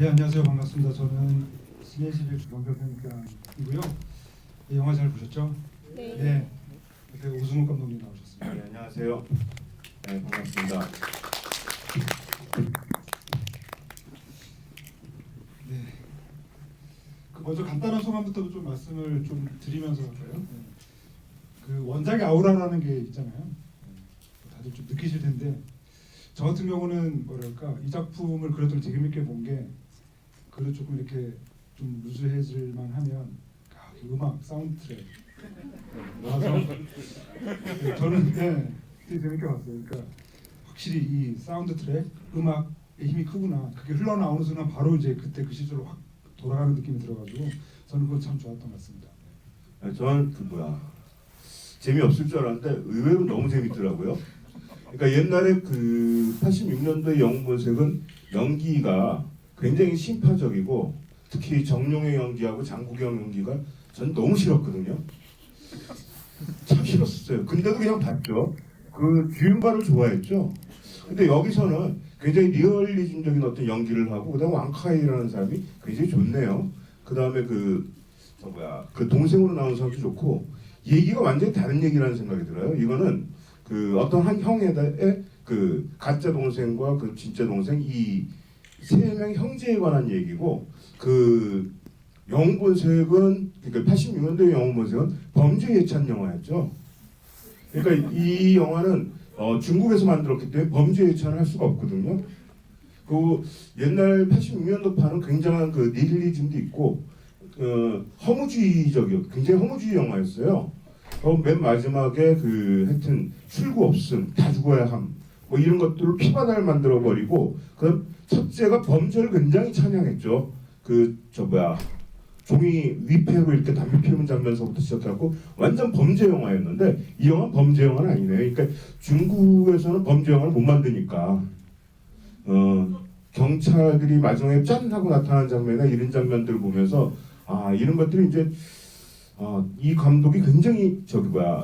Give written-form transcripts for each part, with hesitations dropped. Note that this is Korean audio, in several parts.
예, 안녕하세요. 반갑습니다. 저는 신예실의 주경표평가이고요. 예, 영화 잘 보셨죠? 네. 네. 이렇게 오승훈 감독님 나오셨습니다. 네, 안녕하세요. 네, 반갑습니다. 네. 먼저 간단한 소감부터 좀 말씀을 좀 드리면서 할까요? 네. 그 원작의 아우라라는 게 있잖아요. 다들 좀 느끼실 텐데 저 같은 경우는 뭐랄까 이 작품을 그래도 재밌게 본 게 그래도 조금 이렇게 좀 루즈해질만 하면 그 음악 사운드 트랙 나와서 네, 저는 되게 재밌게 봤어요. 그러니까 확실히 이 사운드 트랙 음악의 힘이 크구나. 그게 흘러나오는 순간 바로 이제 그때 그 시절로 확 돌아가는 느낌이 들어가지고 저는 그거 참 좋았던 것 같습니다. 저는 재미없을 줄 알았는데 의외로 너무 재밌더라고요. 그러니까 옛날에 그 86년도의 영웅본색은 연기가 굉장히 심파적이고 특히 정룡의 연기하고 장국영 연기가 전 너무 싫었거든요. 참 싫었어요. 근데도 그냥 봤죠. 그 주윤발을 좋아했죠. 근데 여기서는 굉장히 리얼리즘적인 어떤 연기를 하고 그다음에 왕카이라는 사람이 굉장히 좋네요. 그다음에 그 동생으로 나온 사람도 좋고 얘기가 완전히 다른 얘기라는 생각이 들어요. 이거는 그 어떤 한 형의 그 가짜 동생과 그 진짜 동생 이 세 명 형제에 관한 얘기고 그 영웅본색은 그러니까 86년도의 영웅본색은 범죄 예찬 영화였죠. 그러니까 이 영화는 중국에서 만들었기 때문에 범죄 예찬을 할 수가 없거든요. 그 옛날 86년도 판은 굉장한 그 니힐리즘도 있고 허무주의적이요. 굉장히 허무주의 영화였어요. 맨 마지막에 그 하여튼 출구 없음, 다 죽어야 함, 뭐 이런 것들을 피바다를 만들어 버리고 그 첫째가 범죄를 굉장히 찬양했죠. 종이 위패로 이렇게 담배 피우는 장면서부터 시작해갖고 완전 범죄 영화였는데 이 영화는 범죄 영화는 아니네요. 그러니까 중국에서는 범죄 영화를 못 만드니까 경찰들이 마지막에 짠 하고 나타나는 장면이나 이런 장면들을 보면서 이런 것들이 이제 이 감독이 굉장히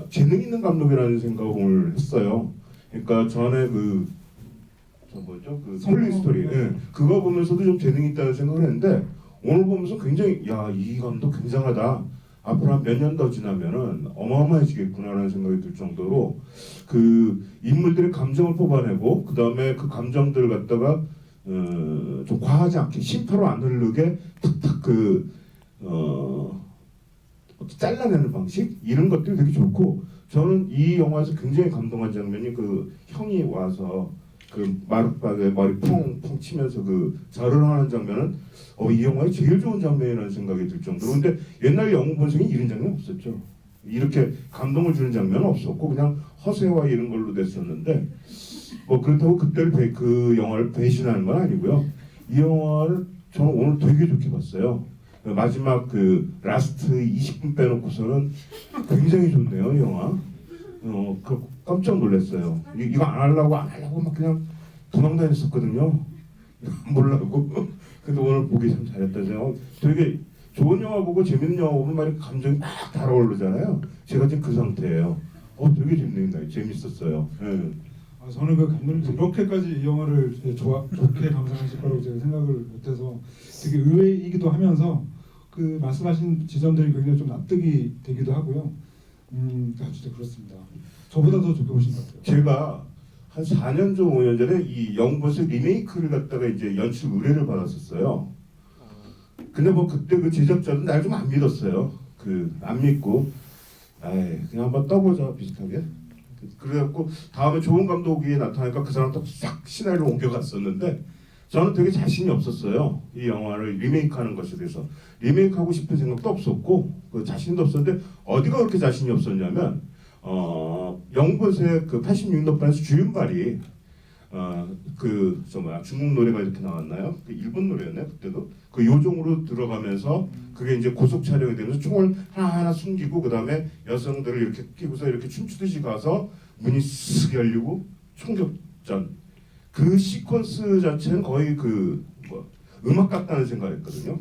재능 있는 감독이라는 생각을 했어요. 그러니까 전에 그 폴리 스토리 그거 보면서도 좀 재능이 있다는 생각을 했는데 오늘 보면서 굉장히 이 감독 굉장하다. 앞으로 한 몇 년 더 지나면은 어마어마해지겠구나라는 생각이 들 정도로 그 인물들의 감정을 뽑아내고 그 다음에 그 감정들을 갖다가 좀 과하지 않게 심파로 안 흐르게 탁탁 잘라내는 방식 이런 것들이 되게 좋고 저는 이 영화에서 굉장히 감동한 장면이 그 형이 와서 그 마룻박에 머리 퐁퐁 치면서 그 절을 하는 장면은 이 영화의 제일 좋은 장면이라는 생각이 들 정도로 근데 옛날 영웅본색이 이런 장면 없었죠. 이렇게 감동을 주는 장면은 없었고 그냥 허세와 이런 걸로 됐었는데 뭐 그렇다고 그때를 그 영화를 배신하는 건 아니고요. 이 영화를 저는 오늘 되게 좋게 봤어요. 마지막 그 라스트 20분 빼놓고서는 굉장히 좋네요, 이 영화. 깜짝 놀랐어요. 이거 안 하려고 막 그냥 도망다녔었거든요. 안 보려고. 근데 오늘 보기 참 잘했다 생각. 되게 좋은 영화 보고 재밌는 영화 보면 막 감정이 막 달아오르잖아요. 제가 지금 그 상태예요. 되게 재밌었어요. 네. 저는 그 감독님 이렇게까지 이 영화를 좋게 감상하실 거라고 제가 생각을 못해서 되게 의외이기도 하면서 그 말씀하신 지점들이 굉장히 좀 납득이 되기도 하고요. 진짜 그렇습니다. 저보다 더 좋게 보신 것 같아요. 제가 한 4년 전, 5년 전에 이 영웅본색 리메이크를 갖다가 이제 연출 의뢰를 받았었어요. 근데 뭐 그때 그 제작자는 날 좀 안 믿었어요. 안 믿고, 그냥 한번 떠보자 비슷하게. 그래갖고 다음에 좋은 감독이 나타나니까 그 사람도 싹 시나리오를 옮겨갔었는데 저는 되게 자신이 없었어요. 이 영화를 리메이크하는 것에 대해서 리메이크하고 싶은 생각도 없었고 자신도 없었는데 어디가 그렇게 자신이 없었냐면 영웅본색 그 86년도판에서 주윤발이 중국 노래가 이렇게 나왔나요? 그 일본 노래였나요? 그때도 그 요종으로 들어가면서 그게 이제 고속 촬영이 되면서 총을 하나하나 숨기고 그 다음에 여성들을 이렇게 끼고서 이렇게 춤추듯이 가서 문이 쓱 열리고 총격전 그 시퀀스 자체는 거의 음악 같다는 생각했거든요.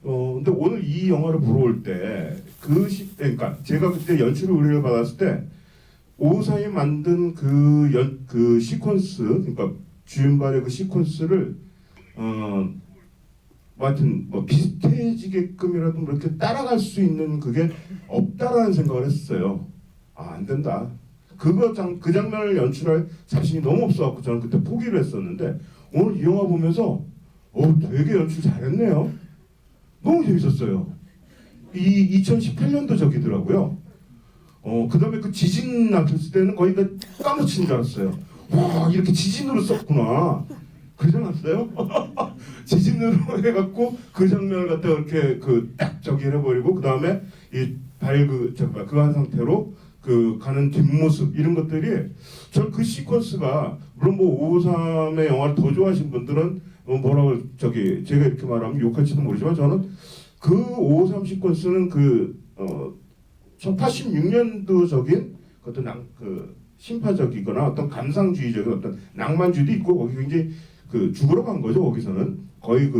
근데 오늘 이 영화를 보러 올 때 그러니까 제가 그때 연출 의뢰를 받았을 때 오사이 만든 그 시퀀스, 그러니까 주윤발의 그 시퀀스를 뭐 하여튼 뭐 비슷해지게끔이라도 뭐 이렇게 따라갈 수 있는 그게 없다라는 생각을 했어요. 아, 안 된다. 그 장면을 연출할 자신이 너무 없어갖고 저는 그때 포기를 했었는데 오늘 이 영화 보면서 되게 연출 잘했네요. 너무 재밌었어요. 이 2018년도 적이더라고요. 그다음에 그 지진 났을 때는 거의 다 까무친 줄 알았어요. 와, 이렇게 지진으로 썼구나. 그러지 않았어요? 지진으로 해갖고 그 장면을 갖다 이렇게 딱 저기 해버리고 그 다음에 그한 상태로 가는 뒷모습 이런 것들이 전 그 시퀀스가 물론 뭐 553의 영화를 더 좋아하신 분들은 뭐라고 제가 이렇게 말하면 욕할지도 모르지만 저는 그 553 시퀀스는 86년도적인 어떤 심파적이거나 어떤 감상주의적인 어떤 낭만주의도 있고 거기 굉장히 죽으러 간 거죠. 거기서는 거의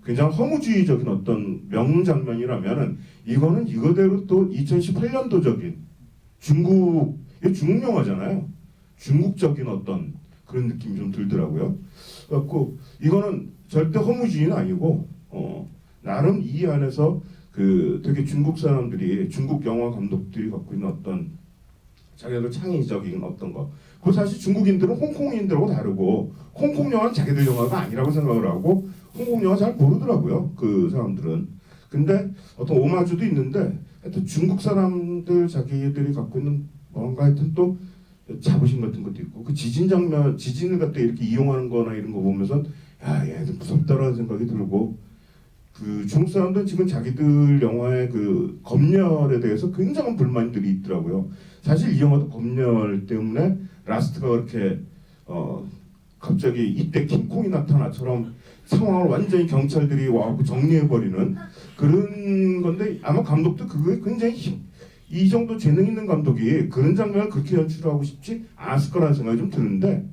굉장히 허무주의적인 어떤 명장면이라면은 이거는 이거대로 또 2018년도적인 중국 영화잖아요. 중국적인 어떤 그런 느낌이 좀 들더라고요. 그래갖고 이거는 절대 허무주의는 아니고 나름 이 안에서 되게 중국 사람들이 중국 영화 감독들이 갖고 있는 어떤 자기들 창의적인 어떤 거. 그 사실 중국인들은 홍콩인들하고 다르고 홍콩 영화는 자기들 영화가 아니라고 생각을 하고 홍콩 영화 잘 모르더라고요. 그 사람들은. 근데 어떤 오마주도 있는데 하여튼 중국 사람들 자기들이 갖고 있는 뭔가 하여튼 또 자부심 같은 것도 있고 그 지진을 갖다 이렇게 이용하는 거나 이런 거 보면서 야, 얘들 무섭다라는 생각이 들고 중국 사람들은 지금 자기들 영화의 검열에 대해서 굉장한 불만들이 있더라고요. 사실 이 영화도 검열 때문에 라스트가 그렇게 갑자기 이때 킹콩이 나타나처럼 상황을 완전히 경찰들이 와서 정리해버리는 그런 건데 아마 감독도 그거에 굉장히 이 정도 재능 있는 감독이 그런 장면을 그렇게 연출하고 싶지 않았을 거라는 생각이 좀 드는데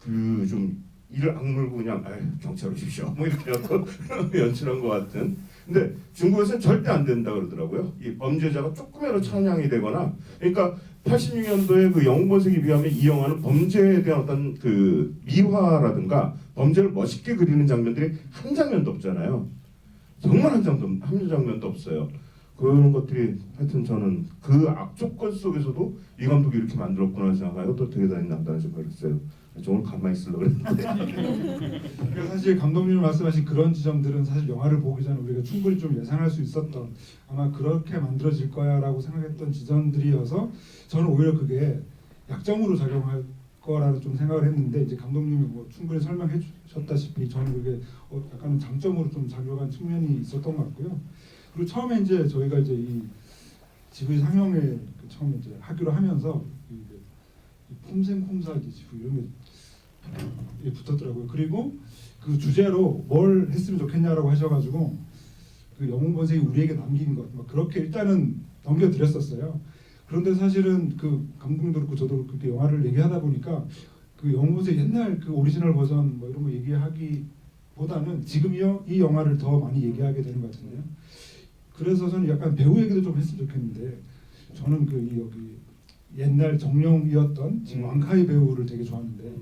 좀 이를 악물고 그냥 경찰 오십시오 뭐 이렇게 해서 연출한 것 같은. 근데 중국에서는 절대 안 된다 그러더라고요. 이 범죄자가 조금이라도 찬양이 되거나 그러니까 86년도에 영웅본색에 비하면 이 영화는 범죄에 대한 어떤 미화라든가 범죄를 멋있게 그리는 장면들이 한 장면도 없잖아요. 정말 한 장면도 없어요. 그런 것들이 하여튼 저는 그 악조건 속에서도 이 감독이 이렇게 만들었구나 생각하고 또 되게 다행이다는 생각을 했어요. 오늘 가만히 있으려고 그랬는데 그러니까 사실 감독님이 말씀하신 그런 지점들은 사실 영화를 보기 전에 우리가 충분히 좀 예상할 수 있었던 아마 그렇게 만들어질 거야라고 생각했던 지점들이어서 저는 오히려 그게 약점으로 작용할 거라는 좀 생각을 했는데 이제 감독님이 뭐 충분히 설명해 주셨다시피 저는 그게 약간 장점으로 좀 작용한 측면이 있었던 것 같고요. 그리고 처음에 이제 저희가 이제 이 지브리 상영회 처음에 이제 하기로 하면서 폼생폼사 지브 이런 게 붙었더라고요. 그리고 그 주제로 뭘 했으면 좋겠냐라고 하셔가지고 영웅본색이 우리에게 남긴 것 막 그렇게 일단은 넘겨드렸었어요. 그런데 사실은 감독님도 그렇고 저도 그렇게 영화를 얘기하다 보니까 영웅본색 옛날 오리지널 버전 뭐 이런 거 얘기하기보다는 지금 이 영화를 더 많이 얘기하게 되는 것 같은데요. 그래서 저는 약간 배우 얘기도 좀 했으면 좋겠는데 저는 여기 옛날 정령이었던 지금 왕카이 배우를 되게 좋아하는데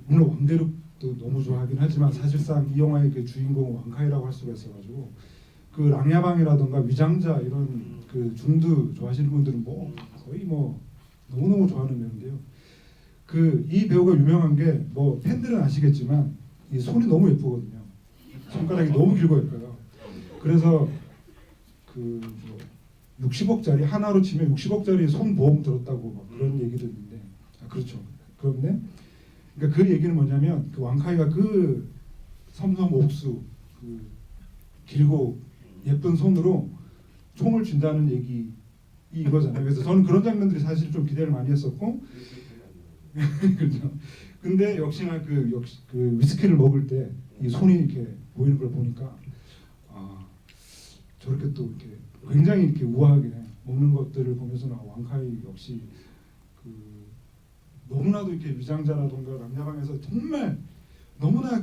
물론 왕대륙도 너무 좋아하긴 하지만 사실상 이 영화의 주인공은 왕카이라고 할 수가 있어가지고 랑야방이라던가 위장자 이런 중드 좋아하시는 분들은 뭐 거의 뭐 너무너무 좋아하는 배우인데요. 이 배우가 유명한 게 뭐 팬들은 아시겠지만 이 손이 너무 예쁘거든요. 손가락이 너무 길고 예뻐요. 그래서 60억짜리 하나로 치면 60억짜리 손보험 들었다고 막 그런 얘기도 있는데 그렇죠. 그런데 그러니까 그 얘기는 뭐냐면 왕카이가 섬섬 옥수 길고 예쁜 손으로 총을 쥔다는 얘기 이거잖아요. 그래서 저는 그런 장면들이 사실 좀 기대를 많이 했었고 그렇죠. 근데 역시나 위스키를 먹을 때 이 손이 이렇게 보이는 걸 보니까 저렇게 또 이렇게 굉장히 이렇게 우아하게 먹는 것들을 보면서 왕카이 역시 너무나도 이렇게 위장자라던가 랑야방에서 정말 너무나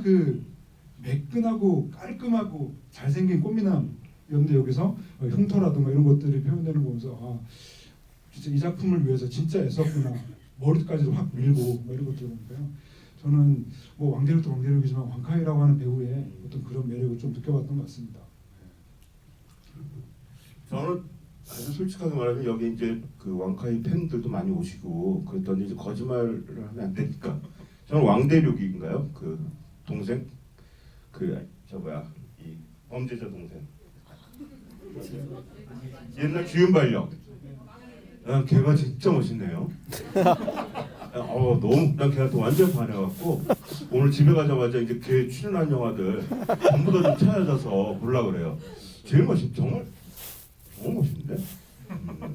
매끈하고 깔끔하고 잘생긴 꽃미남이었는데 여기서 흉터라던가 이런 것들이 표현되는 거 보면서 진짜 이 작품을 위해서 진짜 애썼구나. 머리까지도 확 밀고 이런 것들 보니까요. 저는 뭐 왕대륙도 왕대륙이지만 왕카이라고 하는 배우의 어떤 그런 매력을 좀 느껴봤던 것 같습니다. 저는 아주 솔직하게 말하면 여기 이제 그 왕카이 팬들도 많이 오시고 그랬더니 이제 거짓말을 하면 안 되니까 저는 왕대륙인가요? 그 동생 그 저 뭐야 이 범죄자 동생 옛날 주윤발령 걔가 진짜 멋있네요. 너무 난 걔한테 완전 반해갖고 오늘 집에 가자마자 이제 걔 출연한 영화들 전부 다 좀 찾아서 보려고 그래요. 제일 정말 너무 멋있는데.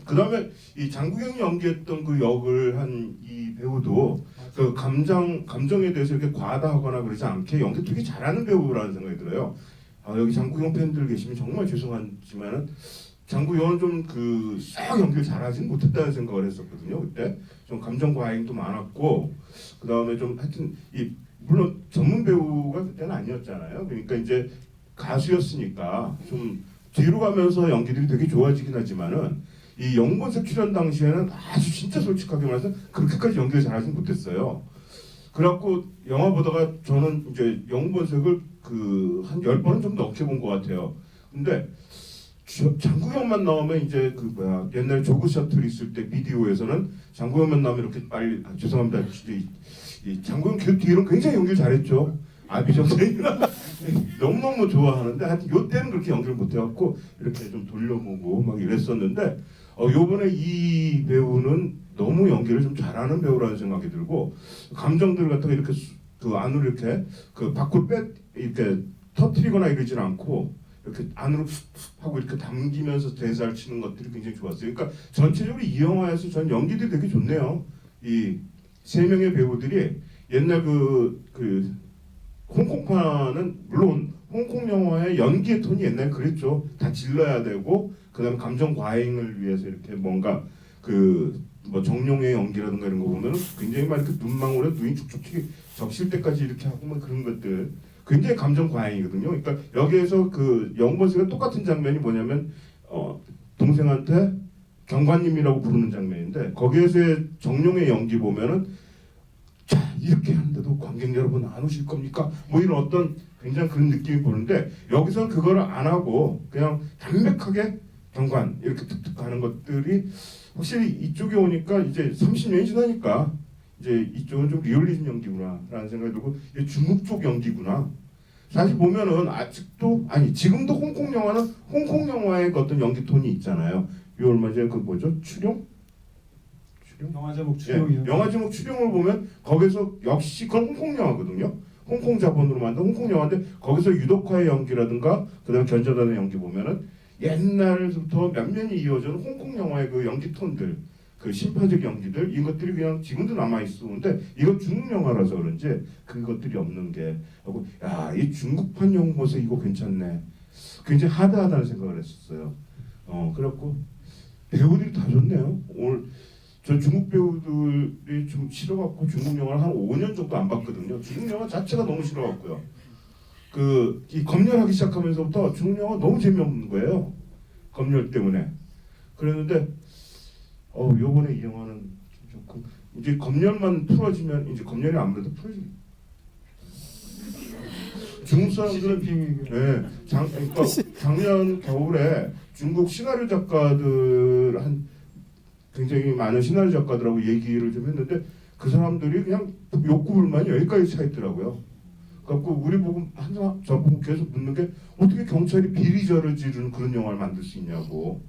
그다음에 이 장국영이 연기했던 그 역을 한 이 배우도 그 감정에 대해서 이렇게 과다하거나 그러지 않게 연기 되게 잘하는 배우라는 생각이 들어요. 여기 장국영 팬들 계시면 정말 죄송하지만은 장국영은 좀 싹 연기를 잘하진 못했다는 생각을 했었거든요. 그때 좀 감정 과잉도 많았고 그다음에 좀 하여튼 물론 전문 배우가 그때는 아니었잖아요. 그러니까 이제 가수였으니까 좀 뒤로 가면서 연기들이 되게 좋아지긴 하지만은 이 영본색 출연 당시에는 아주 진짜 솔직하게 말해서 그렇게까지 연기를 잘하진 못했어요. 그래갖고 영화 보다가 저는 이제 영본색을 한 10번은 좀 넘게 본 것 같아요. 근데 장국영만 나오면 이제 옛날 조그 셔틀 있을 때 비디오에서는 장국영만 나오면 이렇게 빨리 죄송합니다. 이 장국영 그 뒤로는 굉장히 연기를 잘했죠. 아비정생이나 너무너무 좋아하는데 하여튼 요때는 그렇게 연기를 못해갖고 이렇게 좀 돌려보고 막 이랬었는데 요번에 이 배우는 너무 연기를 좀 잘하는 배우라는 생각이 들고 감정들 같은 거 이렇게 안으로 이렇게 밖으로 이렇게 터트리거나 이러진 않고 이렇게 안으로 하고 이렇게 담기면서 대사를 치는 것들이 굉장히 좋았어요. 그러니까 전체적으로 이 영화에서 전 연기들이 되게 좋네요. 이 세 명의 배우들이 옛날 홍콩판은 물론 홍콩 영화의 연기의 톤이 옛날에 그랬죠. 다 질러야 되고 그다음 감정 과잉을 위해서 이렇게 뭔가 뭐 정룡의 연기라든가 이런 거 보면 굉장히 막 이렇게 눈망울에 눈이 축축히 적실 때까지 이렇게 하고 막 그런 것들 굉장히 감정 과잉이거든요. 그러니까 여기에서 영본색과 똑같은 장면이 뭐냐면 동생한테 경관님이라고 부르는 장면인데 거기에서의 정룡의 연기 보면은 자 이렇게 하는데도 관객 여러분 안 오실 겁니까? 뭐 이런 어떤 굉장히 그런 느낌이 보는데 여기서는 그거를 안 하고 그냥 담백하게 경관 이렇게 툭툭 가는 것들이 확실히 이쪽에 오니까 이제 30년이 지나니까 이제 이쪽은 좀 리얼리즘 연기구나라는 생각이 들고 이게 중국 쪽 연기구나. 사실 보면은 지금도 홍콩 영화는 홍콩 영화의 어떤 연기 톤이 있잖아요. 이 얼마 전에 뭐죠? 추룡? 영화 제목 추룡이요. 영화 제목 추룡을 보면 거기서 역시 그건 홍콩 영화거든요. 홍콩 자본으로 만든 홍콩 영화인데 거기서 유독화의 연기라든가 그다음 견자단의 연기 보면은 옛날부터 몇 년이 이어져는 홍콩 영화의 연기 톤들, 심파적 연기들 이것들이 그냥 지금도 남아 있었는데 이건 중국 영화라서 그런지 그것들이 없는 게 하고 이 중국판 영모색 이거 괜찮네. 굉장히 하드하다는 생각을 했었어요. 그래갖고 배우들이 다 좋네요. 오늘 저 중국 배우들이 좀 싫어갖고 중국 영화를 한 5년 정도 안 봤거든요. 중국 영화 자체가 너무 싫어갖고요. 이 검열하기 시작하면서부터 중국 영화 너무 재미없는 거예요. 검열 때문에. 그랬는데 요번에 이 영화는 좀 좋고 이제 검열만 풀어지면 이제 검열이 아무래도 풀어지. 중국 사람들은 그러니까 작년 겨울에 중국 시나리오 작가들 굉장히 많은 시나리오 작가들하고 얘기를 좀 했는데 그 사람들이 그냥 욕구 불만이 여기까지 차 있더라고요. 그래갖고 우리 보고 저보고 계속 묻는 게 어떻게 경찰이 비리 저지르는 그런 영화를 만들 수 있냐고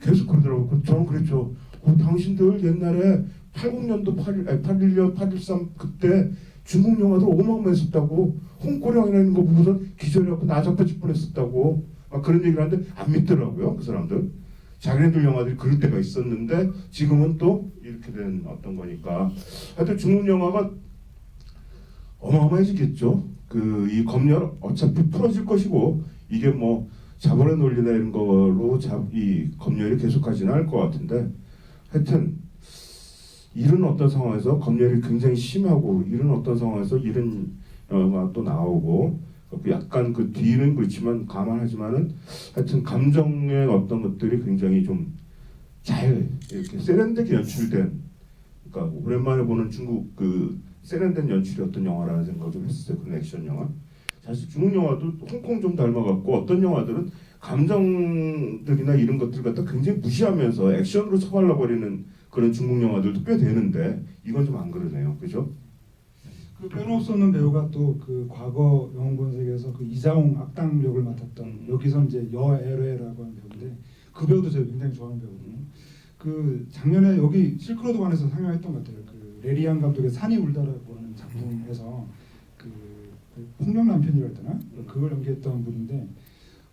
계속 그러더라고요. 저는 그랬죠. 당신들 옛날에 80년도 81년 813 그때 중국 영화들 어마어마했었다고 홍고령이라는 거 보고서 기절해갖고 나자빠질 뻔했었다고 막 그런 얘기를 하는데 안 믿더라고요. 그 사람들. 자기네들 영화들이 그럴 때가 있었는데 지금은 또 이렇게 된 어떤 거니까 하여튼 중국 영화가 어마어마해지겠죠. 이 검열 어차피 풀어질 것이고 이게 뭐 자본의 논리나 이런 거로 이 검열이 계속하지는 않을 것 같은데 하여튼 이런 어떤 상황에서 검열이 굉장히 심하고 이런 어떤 상황에서 이런 영화가 또 나오고 약간 뒤는 그렇지만 감안하지만은 하여튼 감정의 어떤 것들이 굉장히 좀 잘 이렇게 세련되게 연출된 그러니까 오랜만에 보는 중국 세련된 연출이었던 영화라는 생각을 좀 했었어요. 그런 액션 영화. 사실 중국 영화도 홍콩 좀 닮아갖고 어떤 영화들은 감정들이나 이런 것들 갖다 굉장히 무시하면서 액션으로 처발라 버리는 그런 중국 영화들도 꽤 되는데 이건 좀 안 그러네요, 그죠? 그 빼놓을 수 없는 배우가 또 그 과거 영웅본색에서 그 이자홍 악당 역을 맡았던 여기서 이제 여에레라고 하는 배우인데 그 배우도 제가 굉장히 좋아하는 배우거든요. 그 작년에 여기 실크로드관에서 상영했던 것 같아요. 그 레리안 감독의 산이 울다라고 하는 작품에서 그 폭력 남편이라 해야 되나? 그걸 연기했던 분인데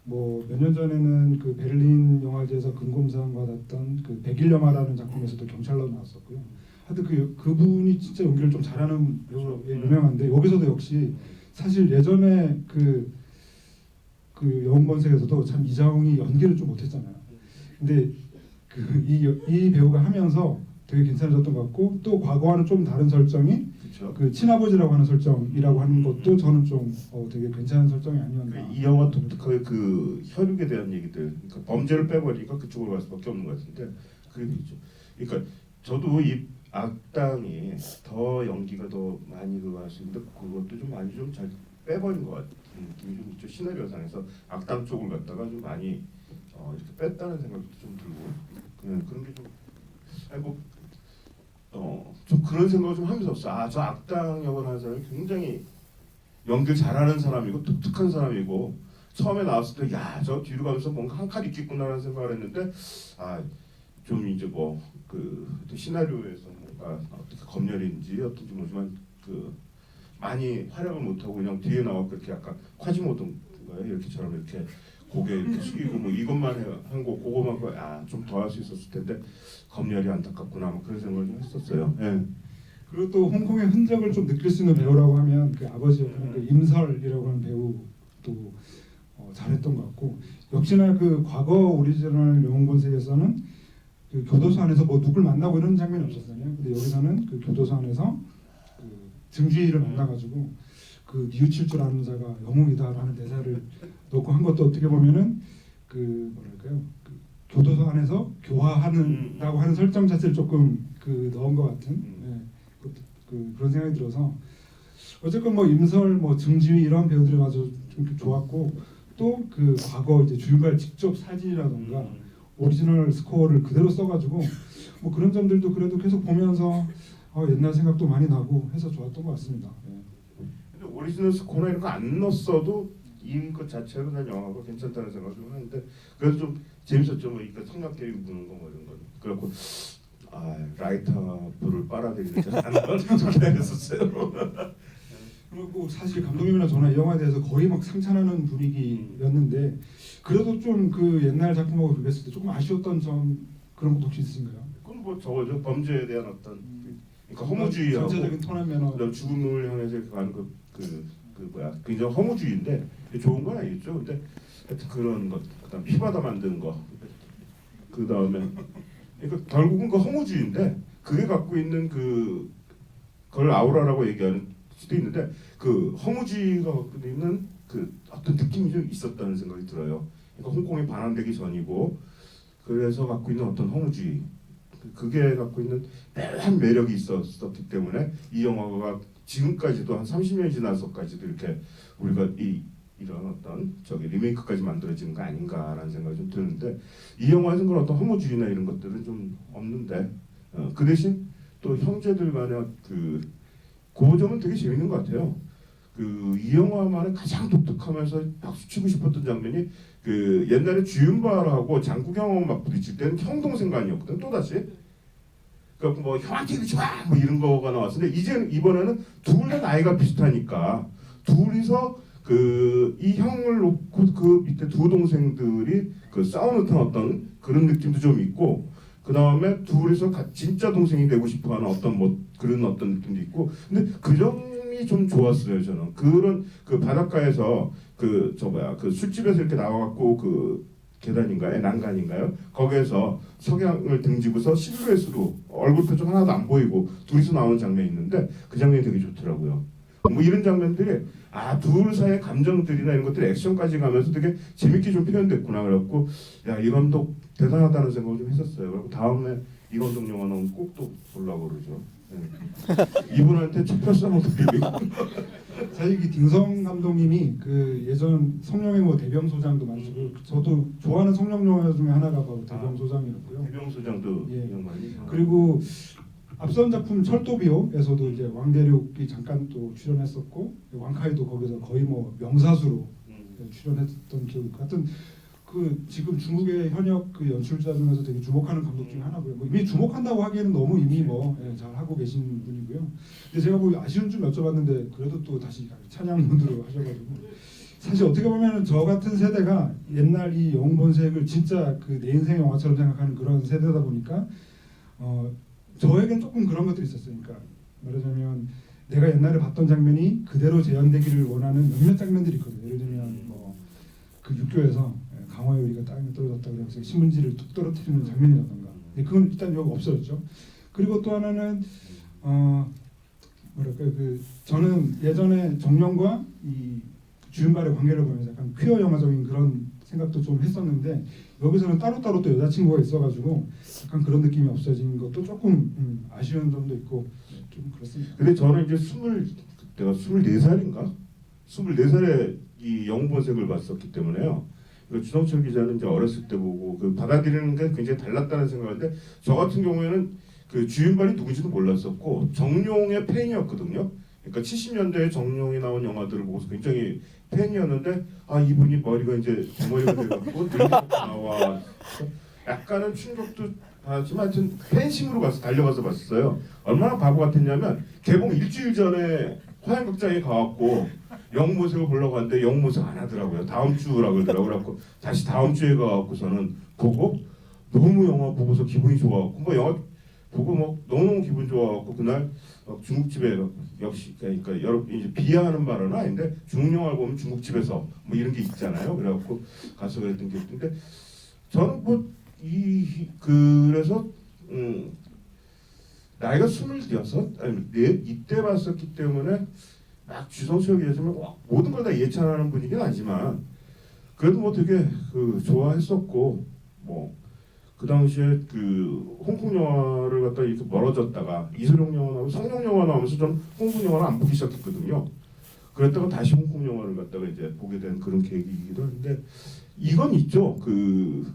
뭐 몇 년 전에는 그 베를린 영화제에서 금곰상 받았던 그 백일염화라는 작품에서도 경찰로 나왔었고요. 하여튼 그분이 진짜 연기를 좀 잘하는 배우로 유명한데 여기서도 역시 사실 예전에 그 영웅본색에서도 참 이자홍이 연기를 좀 못했잖아요. 근데 이 배우가 하면서 되게 괜찮아졌던 것 같고 또 과거와는 좀 다른 설정이 그렇죠. 그 친아버지라고 하는 설정이라고 하는 것도 저는 좀 되게 괜찮은 설정이 아니었나. 이 영화 독특하게 그 혈육에 대한 얘기들, 그러니까 범죄를 빼버리니까 그쪽으로 갈 수밖에 없는 것 같은데 그게 있죠. 그러니까 저도 이 악당이 더 연기가 더 많이 그거 할 수 있는데 그것도 좀 많이 좀 잘 빼버린 것 같은 느낌이 좀 있죠. 시나리오상에서 악당 쪽을 갖다가 좀 많이 이렇게 뺐다는 생각도 좀 들고 그런 게 좀 아이고 좀 그런 생각을 좀 하면서 없어. 저 악당 역을 하는 사람이 굉장히 연기를 잘하는 사람이고 독특한 사람이고 처음에 나왔을 때 야 저 뒤로 가면서 뭔가 한 칼 있겠구나라는 생각을 했는데 좀 이제 그 시나리오에서 뭔가 어떻게 검열인지 어떤지 모르지만 그 많이 활약을 못하고 그냥 뒤에 나와 그렇게 약간 콰지모도인가요? 이렇게처럼 이렇게 고개 이렇게 숙이고 뭐 이것만 한 거 그거만 좀 더 할 수 있었을 텐데 검열이 안타깝구나 뭐 그런 생각을 좀 했었어요. 예. 그리고 또 홍콩의 흔적을 좀 느낄 수 있는 배우라고 하면 그 아버지였던 그 임설이라고 하는 배우도 잘했던 것 같고 역시나 그 과거 오리지널 영웅본색에서는 그 교도소 안에서 뭐 누굴 만나고 이런 장면이 없었잖아요. 근데 여기서는 그 교도소 안에서 그 증주이를 만나가지고 그 뉘우칠 줄 아는 자가 영웅이다라는 대사를 놓고 한 것도 어떻게 보면은 그 뭐랄까요 그 교도소 안에서 교화하는다고 하는 설정 자체를 조금 그 넣은 것 같은 그런 생각이 들어서 어쨌건 뭐 임설 뭐 증주이 이런 배우들이 아주 좀 좋았고 또 그 과거 이제 주인공의 직접 사진이라던가 오리지널 스코어를 그대로 써가지고 뭐 그런 점들도 그래도 계속 보면서 옛날 생각도 많이 나고 해서 좋았던 것 같습니다. 근데 오리지널 스코어나 이런 거 안 넣었어도 이것 자체로 난 영화가 괜찮다는 생각을 좀 하는데 그래도 좀 재밌었죠. 뭐 이거 성악 게임 부는 거 뭐 이런 거 그래갖고 라이터 불을 빨아들이지 않는 좀 기다렸었어요. 그리고 사실 감독님이나 저나 이 영화에 대해서 거의 막 상찬하는 분위기였는데 그래도 좀 그 옛날 작품하고 비교했을 때 조금 아쉬웠던 점 그런 것도 혹시 있으신가요? 그건 뭐 저거죠. 범죄에 대한 어떤 그러니까 허무주의하고 전체적인 톤한 면허 그다음 죽음을 향해서 이렇게 가는 굉장히 허무주의인데 좋은 건 아니겠죠. 근데 하여튼 그런 것, 그다음 피바다 만드는 거, 그다음에 그러니까 결국은 그 허무주의인데 그게 갖고 있는 그걸 아우라라고 얘기하는 수도 있는데 그 허무주의가 갖고 있는 그 어떤 느낌이 좀 있었다는 생각이 들어요. 그러니까 홍콩에 반환되기 전이고 그래서 갖고 있는 어떤 허무주의 그게 갖고 있는 묘한 매력이 있었기 때문에 이 영화가 지금까지도 한 30년이 지나서까지도 이렇게 우리가 이런 어떤 리메이크까지 만들어지는 거 아닌가라는 생각이 좀 드는데 이 영화에서는 그런 어떤 허무주의나 이런 것들은 좀 없는데 그 대신 또 형제들 간의 그 점은 되게 재밌는 것 같아요. 이 영화만의 가장 독특하면서 박수치고 싶었던 장면이 그 옛날에 주윤발하고 장국영하고 막 부딪힐 때는 형 동생 간이었거든 또다시. 그러니까 뭐 형한테 이러지 마! 뭐 이런 거가 나왔는데 이번에는 둘 다 나이가 비슷하니까 둘이서 이 형을 놓고 그 밑에 두 동생들이 싸우는 듯한 어떤 그런 느낌도 좀 있고 그 다음에 둘이서 진짜 동생이 되고 싶어하는 어떤 뭐 그런 어떤 느낌도 있고 근데 그 점이 좀 좋았어요 저는 그런 바닷가에서 술집에서 이렇게 나와갖고 계단인가요? 난간인가요? 거기에서 석양을 등지고서 실루엣으로 얼굴 표정 하나도 안 보이고 둘이서 나오는 장면이 있는데 그 장면이 되게 좋더라고요. 뭐 이런 장면들이 둘 사이의 감정들이나 이런 것들이 액션까지 가면서 되게 재밌게 좀 표현됐구나 그래갖고 이 감독 대단하다는 생각을 좀 했었어요. 그리고 다음에 이 감독 영화 나오면 꼭 또 보려고 그러죠. 이분한테 첩혔어도 드리고. 사실 이 딩성 감독님이 그 예전 성룡의 뭐 대병소장도 만지고 저도 좋아하는 성룡 영화 중에 하나가 바로 대병소장이었고요. 해병소장도 예. 이 양반이. 그리고 앞선 작품 철도비오에서도 이제 왕대륙이 잠깐 또 출연했었고 왕카이도 거기서 거의 뭐 명사수로 출연했던 기억이 있고 하여튼 그 지금 중국의 현역 그 연출자 중에서 되게 주목하는 감독 중에 하나고요. 뭐 이미 주목한다고 하기에는 너무 이미 뭐 잘 하고 계신 분이고요. 근데 제가 뭐 아쉬운 좀 여쭤봤는데 그래도 또 다시 찬양 모드로 하셔가지고 사실 어떻게 보면은 저 같은 세대가 옛날 이 영웅본색을 진짜 그 내 인생 영화처럼 생각하는 그런 세대다 보니까 저에겐 조금 그런 것들이 있었어요. 그러니까 말하자면 내가 옛날에 봤던 장면이 그대로 재현되기를 원하는 몇몇 장면들이 있거든요. 예를 들면 뭐 그 육교에서 강화요리가 땅에 떨어졌다 그래서 신문지를 툭 떨어뜨리는 장면이라던가. 근데 그건 일단 여기 없어졌죠. 그리고 또 하나는 뭐랄까요, 그 저는 예전에 정룡과 이 주윤발의 관계를 보면서 약간 퀴어 영화적인 그런 생각도 좀 했었는데 여기서는 따로따로 또 여자친구가 있어가지고 약간 그런 느낌이 없어진 것도 조금 아쉬운 점도 있고 좀 그렇습니다. 근데 저는 이제 내가 24살인가? 24살에 이 영웅본색을 봤었기 때문에요. 주성철 기자는 이제 어렸을 때 보고 그 받아들이는 게 굉장히 달랐다는 생각인데 저 같은 경우에는 그 주윤발이 누군지도 몰랐었고 정룡의 팬이었거든요. 그러니까 70년대에 정룡이 나온 영화들을 보고서 굉장히 팬이었는데 아 이분이 머리가 이제 대머리가 돼갖고 나와 약간은 충격도 하지만 하여튼 팬심으로 달려가서 봤어요. 얼마나 바보 같았냐면 개봉 일주일 전에 화양극장에 가갖고 영웅본색을 보려고 하는데 영웅본색 안 하더라고요. 다음 주라고 그러더라고요. 그래갖고 다시 다음 주에 가갖고서는 보고 너무 영화 보고서 기분이 좋아갖고 뭐 영화 보고 뭐 너무너무 기분 좋아갖고 그날 중국집에 역시 그러니까 여러분 이제 비하하는 말은 아닌데 중국 영화를 보면 중국집에서 뭐 이런 게 있잖아요. 그래갖고 가서 그랬던 게 있는데 저는 뭐 그래서 나이가 26 아니 이때 봤었기 때문에 막 주성철 기자지만 모든 걸 다 예찬하는 분위기는 아니지만 그래도 뭐 되게 그 좋아했었고 뭐 그 당시에 그 홍콩 영화를 갖다 이렇게 멀어졌다가 이소룡 영화 나오고 성룡 영화 나오면서 좀 홍콩 영화를 안 보기 시작했거든요. 그랬다가 다시 홍콩 영화를 갖다가 이제 보게 된 그런 계기이기도 한데 이건 있죠. 그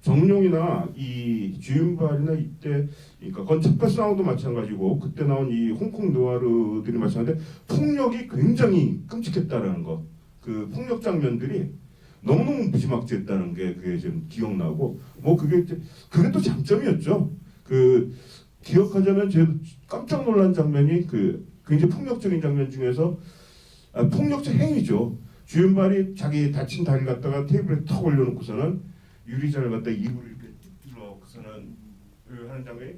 정룡이나 이 주윤발이나 이때 그러니까 그건 첩배사운도 마찬가지고 그때 나온 이 홍콩 느와르들이 마찬가지인데 폭력이 굉장히 끔찍했다라는 거. 그 폭력 장면들이 너무너무 무지막지했다는 게 그게 좀 기억나고 뭐 그게 또 장점이었죠. 그 기억하자면 제가 깜짝 놀란 장면이 그 굉장히 폭력적인 장면 중에서 폭력적 행위죠. 주윤발이 자기 다친 다리를 갖다가 테이블에 턱 올려놓고서는 유리잔을 갖다 입을 이렇게 들어서는 하는 장면이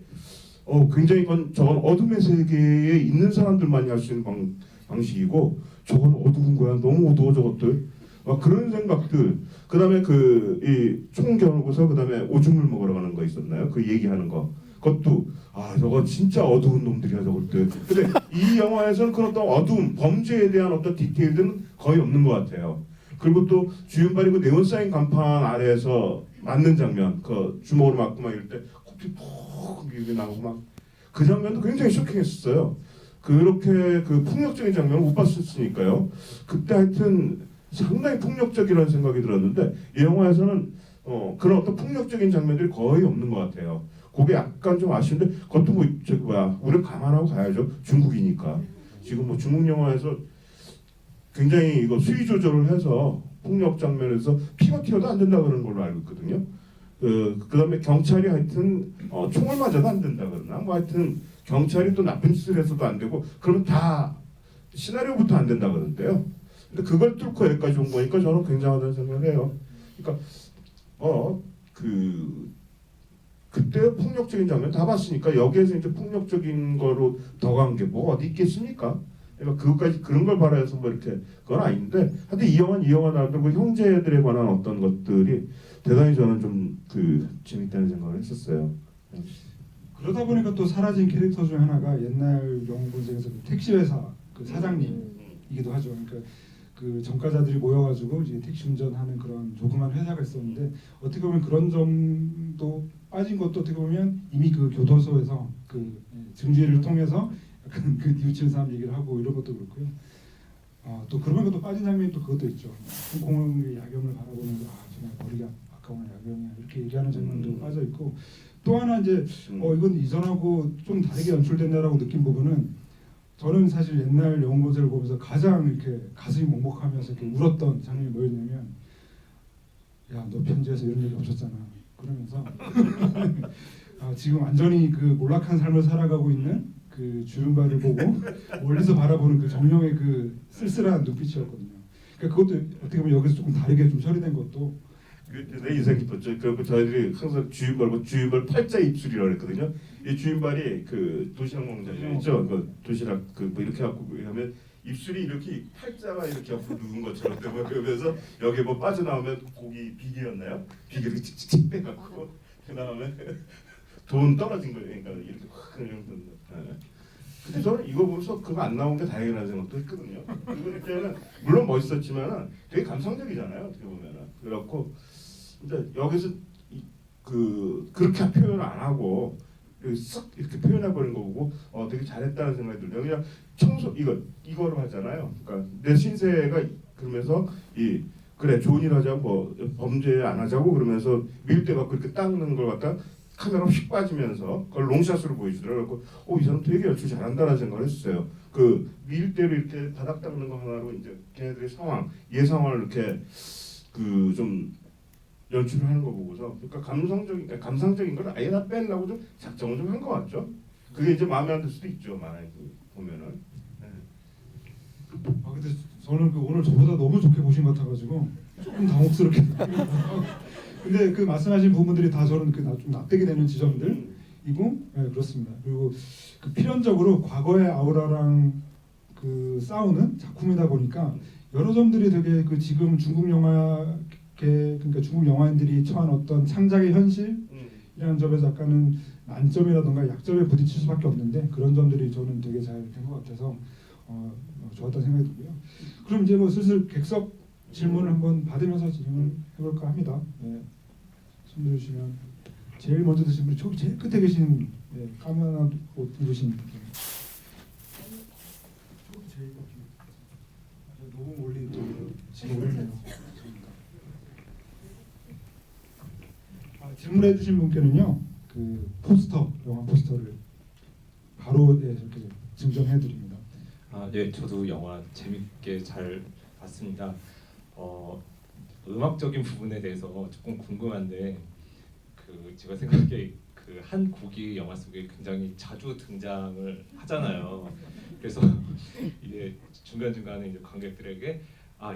굉장히 저건 어둠의 세계에 있는 사람들만이 할 수 있는 방식이고 저건 어두운 거야 너무 어두워 저것들 막 그런 생각들 그 다음에 이 총 겨누고서 그 다음에 오줌을 먹으러 가는 거 있었나요? 그 얘기하는 거 그것도 저거 진짜 어두운 놈들이야 저것들. 근데 이 영화에서는 그런 어떤 어두움 범죄에 대한 어떤 디테일들은 거의 없는 것 같아요. 그리고 또 주윤발이 그 네온사인 간판 아래에서 맞는 장면, 그 주먹으로 맞고 막 이럴 때 코피 푹 이렇게 나오고 막 그 장면도 굉장히 쇼킹했었어요. 그렇게 그 폭력적인 장면을 못 봤었으니까요. 그때 하여튼 상당히 폭력적이라는 생각이 들었는데 이 영화에서는 그런 어떤 폭력적인 장면들이 거의 없는 것 같아요. 그게 약간 좀 아쉬운데 그것도 뭐 우리 감안하고 가야죠. 중국이니까. 지금 뭐 중국 영화에서 굉장히 이거 수위 조절을 해서 폭력 장면에서 피가 튀어도 안 된다 그러는 걸로 알고 있거든요. 그다음에 경찰이 하여튼 총을 맞아도 안 된다 그러나 뭐 하여튼 경찰이 또 나쁜 짓을 해서도 안 되고 그러면 다 시나리오부터 안 된다 그러는데요. 근데 그걸 뚫고 여기까지 온 거니까 저는 굉장하다는 생각을 해요. 그러니까 그때 폭력적인 장면 다 봤으니까 여기에서 이제 폭력적인 거로 더 간 게 뭐 어디 있겠습니까? 그러니까 그것까지 그런 걸 바라서 뭐 이렇게 그건 아닌데 하여튼 이 영화 나름대로 그 형제들에 관한 어떤 것들이 대단히 저는 좀 재밌다는 생각을 했었어요. 그러다 보니까 또 사라진 캐릭터 중 하나가 옛날 영웅본색에서 그 택시회사 그 사장님이기도 하죠. 그러니까 그 전과자들이 모여가지고 이제 택시 운전하는 그런 조그만 회사가 있었는데 어떻게 보면 그런 점도 빠진 것도 어떻게 보면 이미 그 교도소에서 그 증죄를 통해서 약간 그 뉘우치는 사람 얘기를 하고 이런 것도 그렇고요. 또 그러면 또 빠진 장면이 또 그것도 있죠. 홍콩의 야경을 바라보면서 정말 머리가 아까운 야경이야 이렇게 얘기하는 장면도 빠져 있고 또 하나 이제 이건 이전하고 좀 다르게 연출된다라고 느낀 부분은 저는 사실 옛날 영웅본색을 보면서 가장 이렇게 가슴이 먹먹하면서 이렇게 울었던 장면이 뭐였냐면 야 너 편지에서 이런 얘기 없었잖아 그러면서 지금 완전히 그 몰락한 삶을 살아가고 있는 그 주윤발을 보고 멀리서 바라보는 그 정령의 그 쓸쓸한 눈빛이었거든요. 그러니까 그것도 어떻게 보면 여기서 조금 다르게 좀 처리된 것도 내 인상 깊었죠. 그리고 저희들이 항상 주윤발 팔자 입술이라고 그랬거든요. 이 주윤발이 그 도시락 먹는 장면 있죠. 그 도시락 그 뭐 이렇게 갖고 하면 입술이 이렇게 팔자가 이렇게 옆으로 누운 것처럼 되고 그러면서 여기 뭐 빠져나오면 고기 비계였나요? 비계를 칙칙칙 빼갖고 그 다음에 돈 떨어진 거예요. 그러니까 이렇게 확 그냥 근데 저는 이거 보면서 그거 안 나온 게 다행이라는 생각도 했거든요. 그리고 그때는 물론 멋있었지만은 되게 감성적이잖아요. 어떻게 보면은 그렇고 근데 여기서 그렇게 표현을 안 하고 쓱 이렇게 표현해 버린 거 보고 되게 잘했다는 생각이 들어요. 그냥 이거로 하잖아요. 그러니까 내 신세가 그러면서 그래 좋은 일 하자고 뭐 범죄 안 하자고 그러면서 밀대 갖고 이렇게 닦는 걸 갖다 카메라 휙 빠지면서 그걸 롱샷으로 보여주더라고. 이 사람 되게 연출 잘한다는 생각을 했어요. 그 밀대로 이렇게 바닥 닦는 거 하나로 이제 걔네들의 상황을 이렇게 그 좀 연출을 하는 거 보고서 그러니까 감상적인 걸 아예 다 빼려고 좀 작정을 좀 한 것 같죠. 그게 이제 마음에 안 들 수도 있죠. 만약에 보면은. 네. 근데 저는 그 오늘 저보다 너무 좋게 보신 것 같아가지고 조금 당혹스럽게. 근데 그 말씀하신 부분들이 다 저는 좀 납득이 되는 지점들이고, 네, 그렇습니다. 그리고 그 필연적으로 과거의 아우라랑 그 싸우는 작품이다 보니까 여러 점들이 되게 그 지금 중국 영화 그러니까 중국 영화인들이 처한 어떤 창작의 현실이라는 점에서 약간은 난점이라던가 약점에 부딪힐 수밖에 없는데 그런 점들이 저는 되게 잘 된 것 같아서 좋았다는 생각이 들고요. 그럼 이제 뭐 슬슬 객석 질문을 한번 받으면서 질문해볼까 합니다. 네. 손 들으시면 제일 먼저 드신 분이 저기 제일 끝에 계신 까만 옷 입으신 분. 저기 제일 끝에. 너무 멀리 또 지금 오네요. 질문해 주신 분께는요 그 영화 포스터를 바로 이렇게 증정해 드립니다. 네, 저도 영화 재밌게 잘 봤습니다. 음악적인 부분에 대해서 조금 궁금한데 제가 생각에 그 한 곡이 영화 속에 굉장히 자주 등장을 하잖아요. 그래서 이제 중간중간에 이제 관객들에게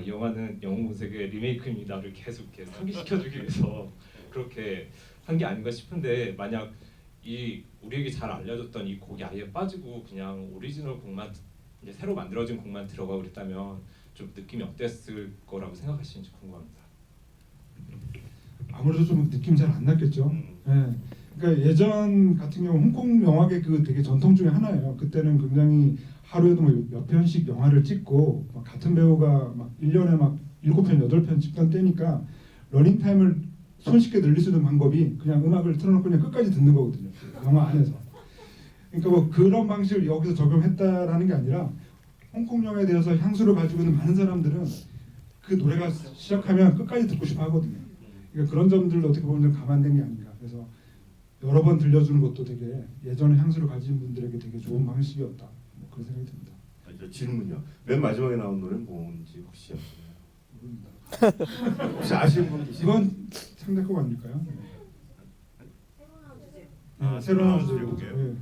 이 영화는 영웅본색의 리메이크입니다를 계속 이렇게 상기시켜주기 위해서 그렇게 한 게 아닌가 싶은데 만약 우리에게 잘 알려졌던 이 곡이 아예 빠지고 그냥 오리지널 곡만 이제 새로 만들어진 곡만 들어가고 그랬다면 좀 느낌이 어땠을 거라고 생각하시는지 궁금합니다. 아무래도 좀 느낌 잘 안 났겠죠. 네. 그러니까 예전 같은 경우 홍콩 영화계 그 되게 전통 중에 하나예요. 그때는 굉장히 하루에도 몇 편씩 영화를 찍고 같은 배우가 막 1년에 막 7편, 8편 찍던 때니까 러닝타임을 손쉽게 늘릴 수 있는 방법이 그냥 음악을 틀어놓고 그냥 끝까지 듣는 거거든요. 영화 안에서. 그러니까 뭐 그런 방식을 여기서 적용했다라는 게 아니라 홍콩 영화에 대해서 향수를 가지고 있는 많은 사람들은 그 노래가 시작하면 끝까지 듣고 싶어 하거든요. 그러니까 그런 점들도 어떻게 보면 좀 감안된 게 아닌가. 그래서 여러 번 들려주는 것도 되게 예전에 향수를 가진 분들에게 되게 좋은 방식이었다. 뭐 그런 생각이 듭니다. 질문요. 맨 마지막에 나온 노래는 뭔지 혹시 아시나요? 모릅니다. 혹시 아시는 분 계시나요? 이건 상대곡 아닐까요? 새로운 주제. 들려볼게요.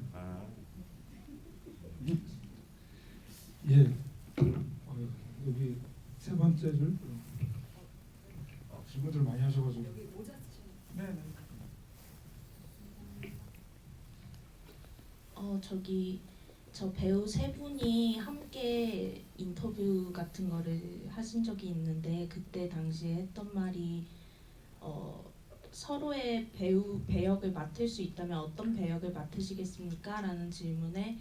예. 여기 세 번째 줄. 질문들 많이 하셔가지고. 네. 저 배우 세 분이 함께 인터뷰 같은 거를 하신 적이 있는데 그때 당시에 했던 말이 서로의 배역을 맡을 수 있다면 어떤 배역을 맡으시겠습니까? 라는 질문에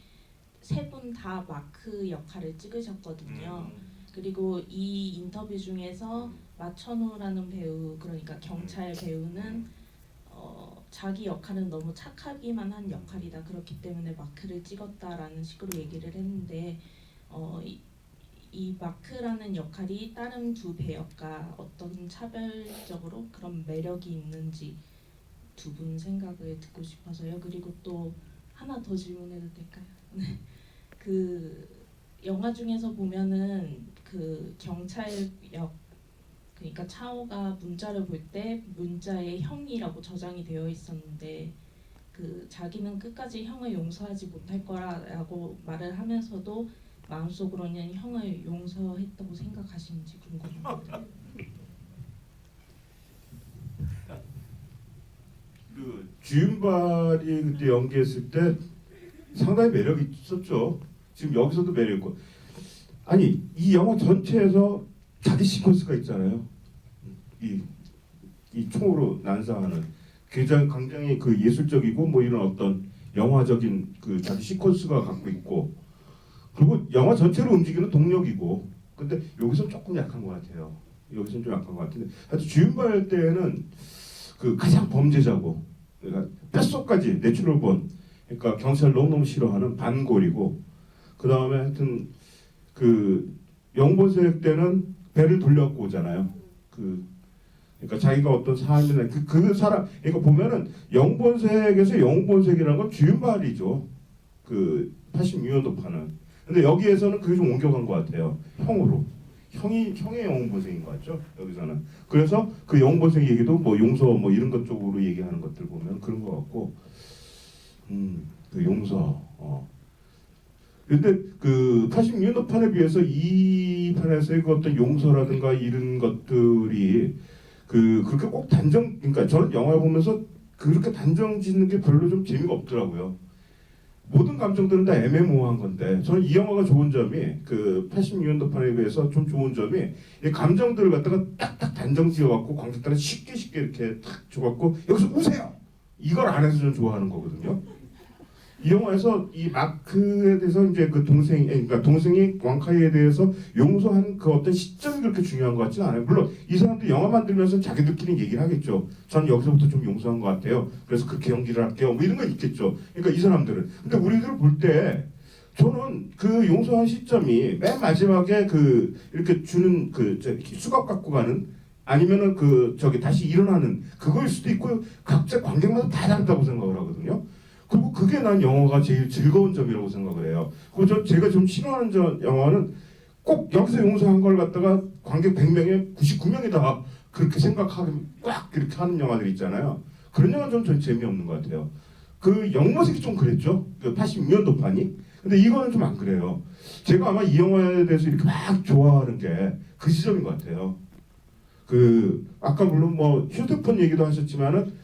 세 분 다 마크 역할을 찍으셨거든요. 그리고 이 인터뷰 중에서 마천우라는 배우, 그러니까 경찰 배우는 자기 역할은 너무 착하기만 한 역할이다. 그렇기 때문에 마크를 찍었다라는 식으로 얘기를 했는데 이 마크라는 역할이 다른 두 배역과 어떤 차별적으로 그런 매력이 있는지 두 분 생각을 듣고 싶어서요. 그리고 또 하나 더 질문해도 될까요? 네. 그 영화 중에서 보면은 그 경찰 역, 그러니까 차오가 문자를 볼 때 문자에 형이라고 저장이 되어 있었는데 그 자기는 끝까지 형을 용서하지 못할 거라고 말을 하면서도 마음속으로는 형을 용서했다고 생각하시는지 궁금합니다. 그 주윤발이 그때 연기했을 때 상당히 매력이 있었죠. 지금 여기서도 매력 있고. 아니 이 영화 전체에서 자기 시퀀스가 있잖아요. 이 총으로 난사하는 굉장히 그 예술적이고 뭐 이런 어떤 영화적인 그 자기 시퀀스가 갖고 있고, 그리고 영화 전체로 움직이는 동력이고. 근데 여기서 조금 약한 것 같아요. 여기서는 좀 약한 것 같은데 하여튼 주윤발 때는 그 가장 범죄자고, 그러니까 뼛속까지 내추럴본, 그러니까 경찰 너무너무 싫어하는 반골이고, 그 다음에 하여튼 그 영본색 때는 배를 돌려갖고 오잖아요. 그러니까 자기가 어떤 사람이나 그 사람, 그러니까 보면은 영본색에서 영본색이라는 건 주윤발이죠. 그 86년도판은. 근데 여기에서는 그게 좀 옮겨간 것 같아요. 형으로. 형의 영웅본색인 것 같죠, 여기서는. 그래서 그 영웅본색 얘기도 뭐 용서 뭐 이런 것 쪽으로 얘기하는 것들 보면 그런 것 같고, 그 용서. 근데 그 86년도 판에 비해서 이 판에서의 그 어떤 용서라든가 이런 것들이 그렇게 꼭 단정, 그러니까 저는 영화 보면서 그렇게 단정 짓는 게 별로 좀 재미가 없더라고요. 모든 감정들은 다 애매모호한 건데, 저는 이 영화가 좋은 점이 그 86년도판에 비해서 좀 좋은 점이 이 감정들을 갖다가 딱딱 단정 지어갖고 관객들은 쉽게 이렇게 탁 줘갖고 여기서 우세요! 이걸 안 해서 저는 좋아하는 거거든요. 이 영화에서 이 마크에 대해서 이제 그 그러니까 동생이 왕카이에 대해서 용서한 그 어떤 시점이 그렇게 중요한 것 같지는 않아요. 물론 이 사람들 영화 만들면서 자기들끼리 얘기를 하겠죠. 저는 여기서부터 좀 용서한 것 같아요. 그래서 그렇게 연기를 할게요. 뭐 이런 건 있겠죠. 그러니까 이 사람들은. 근데 우리들 볼 때 저는 그 용서한 시점이 맨 마지막에 그 이렇게 주는 그 수갑 갖고 가는, 아니면은 그 다시 일어나는 그거일 수도 있고, 각자 관객마다 다 다르다고 생각을 하거든요. 그리고 그게 난 영화가 제일 즐거운 점이라고 생각을 해요. 그리고 제가 좀 싫어하는 영화는 꼭 여기서 용서한 걸 갖다가 관객 100명에 99명이 다 그렇게 생각하게 꽉 그렇게 하는 영화들 있잖아요. 그런 영화는 좀 재미없는 것 같아요. 그 영모색이 좀 그랬죠. 그 86년도 판이. 근데 이거는 좀 안 그래요. 제가 아마 이 영화에 대해서 이렇게 막 좋아하는 게 그 지점인 것 같아요. 그 아까 물론 뭐 휴대폰 얘기도 하셨지만은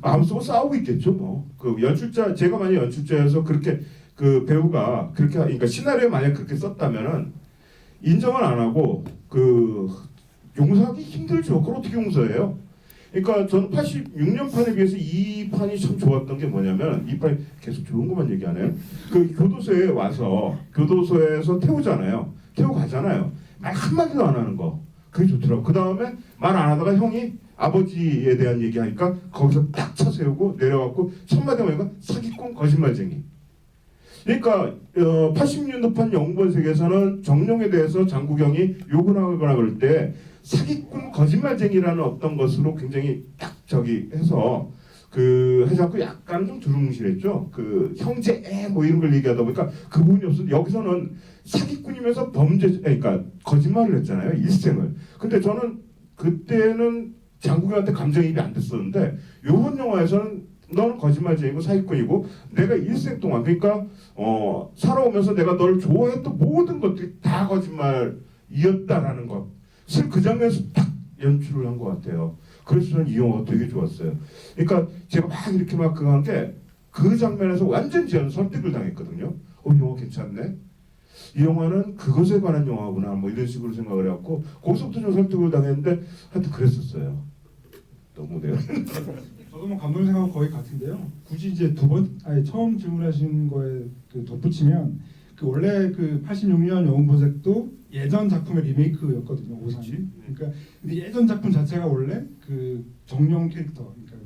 마음속으로 싸우고 있겠죠, 뭐. 그 연출자, 제가 만약 연출자여서 그렇게 그 배우가 그렇게, 그러니까 시나리오에 만약 그렇게 썼다면은 인정을 안 하고 용서하기 힘들죠. 그걸 어떻게 용서해요? 그러니까 저는 86년 판에 비해서 이 판이 참 좋았던 게 뭐냐면, 이 판이 계속 좋은 것만 얘기하네요. 그 교도소에 와서 교도소에서 태우잖아요. 태우고 가잖아요. 말 한마디도 안 하는 거. 그게 좋더라고. 그 다음에 말 안 하다가 형이 아버지에 대한 얘기하니까 거기서 딱 쳐세우고 내려갖고 첫 마디가 뭐냐면 사기꾼 거짓말쟁이. 그러니까 80년도판 영본색에서는 정룡에 대해서 장국영이 욕을 하거나 그럴 때 사기꾼 거짓말쟁이라는 어떤 것으로 굉장히 딱 해서 하지 않고 약간 좀 두루뭉실했죠. 형제 뭐 이런 걸 얘기하다 보니까 그 부분이 없어서 여기서는 사기꾼이면서 그러니까 거짓말을 했잖아요, 일생을. 근데 저는 그때는 장국영한테 감정이입이 안 됐었는데, 요번 영화에서는 너는 거짓말쟁이고 사기꾼이고 내가 일생 동안, 그러니까 살아오면서 내가 너를 좋아했던 모든 것들이 다 거짓말이었다라는 것을 그 장면에서 딱 연출을 한 것 같아요. 그래서 저는 이 영화가 되게 좋았어요. 그러니까 제가 막 이렇게 막 그거 한 게 그 장면에서 완전 저는 설득을 당했거든요. 이 영화 괜찮네. 이 영화는 그것에 관한 영화구나, 뭐 이런 식으로 생각을 해갖고 거기서부터 좀 설득을 당했는데 하여튼 그랬었어요. 너무 네요. 저도 뭐 감독님 생각은 거의 같은데요. 굳이 이제 처음 질문하신 거에 그 덧붙이면 그 원래 그 86년 영웅본색도 예전 작품의 리메이크였거든요. 오삼이. 그러니까 근데 예전 작품 자체가 원래 그 정령 캐릭터, 그러니까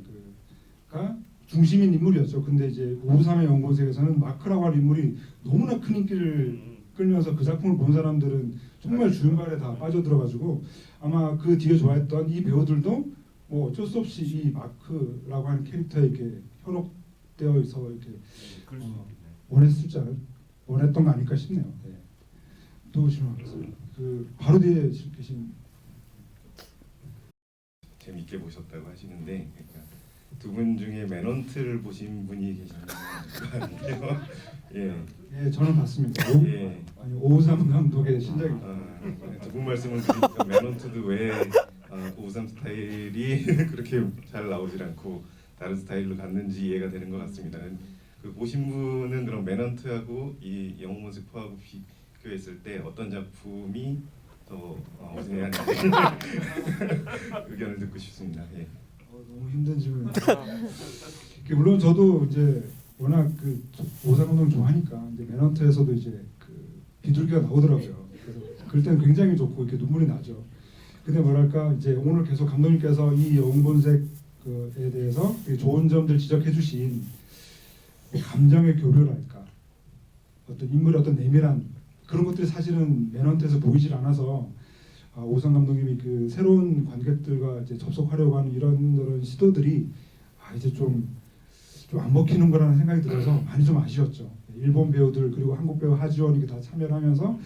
그가 중심인 인물이었죠. 근데 이제 553의 영웅본색에서는 마크라고 하는 인물이 너무나 큰 인기를 끌면서 그 작품을 본 사람들은 정말 주윤발에 다 빠져들어가지고 아마 그 뒤에 좋아했던 이 배우들도 뭐 어쩔 수 없이 이 마크라고 하는 캐릭터에 이렇게 현혹되어 있어 이렇게 원했던 거 아닐까 싶네요. 네. 또 질문하겠습니다. 그 바로 뒤에 계신 재밌게 보셨다고 하시는데 그러니까 두 분 중에 매넌트를 보신 분이 계시는 것 같은데요. 예. 예, 저는 봤습니다. 예. 아니 553 감독의 신작이 두분 말씀을 드리니까 매넌트도 왜 553 스타일이 그렇게 잘 나오질 않고 다른 스타일로 갔는지 이해가 되는 것 같습니다. 그 보신 분은 그럼 매넌트하고 이 영웅본색포하고 비교했을 때 어떤 작품이 더 우세한지 의견을 듣고 싶습니다. 예. 너무 힘든 질문이에요. 물론 저도 이제 워낙 그 오상 감독 좋아하니까 이제 매넌트에서도 이제 그 비둘기가 나오더라고요. 그래서 그럴 때는 굉장히 좋고 이렇게 눈물이 나죠. 근데 뭐랄까 이제 오늘 계속 감독님께서 이 영웅본색에 대해서 좋은 점들 지적해주신 감정의 교류랄까 어떤 인물의 어떤 내밀한 그런 것들이 사실은 매넌트에서 보이질 않아서 오상 감독님이 그 새로운 관객들과 이제 접속하려고 하는 이런 시도들이 이제 좀 안 먹히는 거라는 생각이 들어서 많이 좀 아쉬웠죠. 일본 배우들 그리고 한국 배우 하지원이 다 참여를 하면서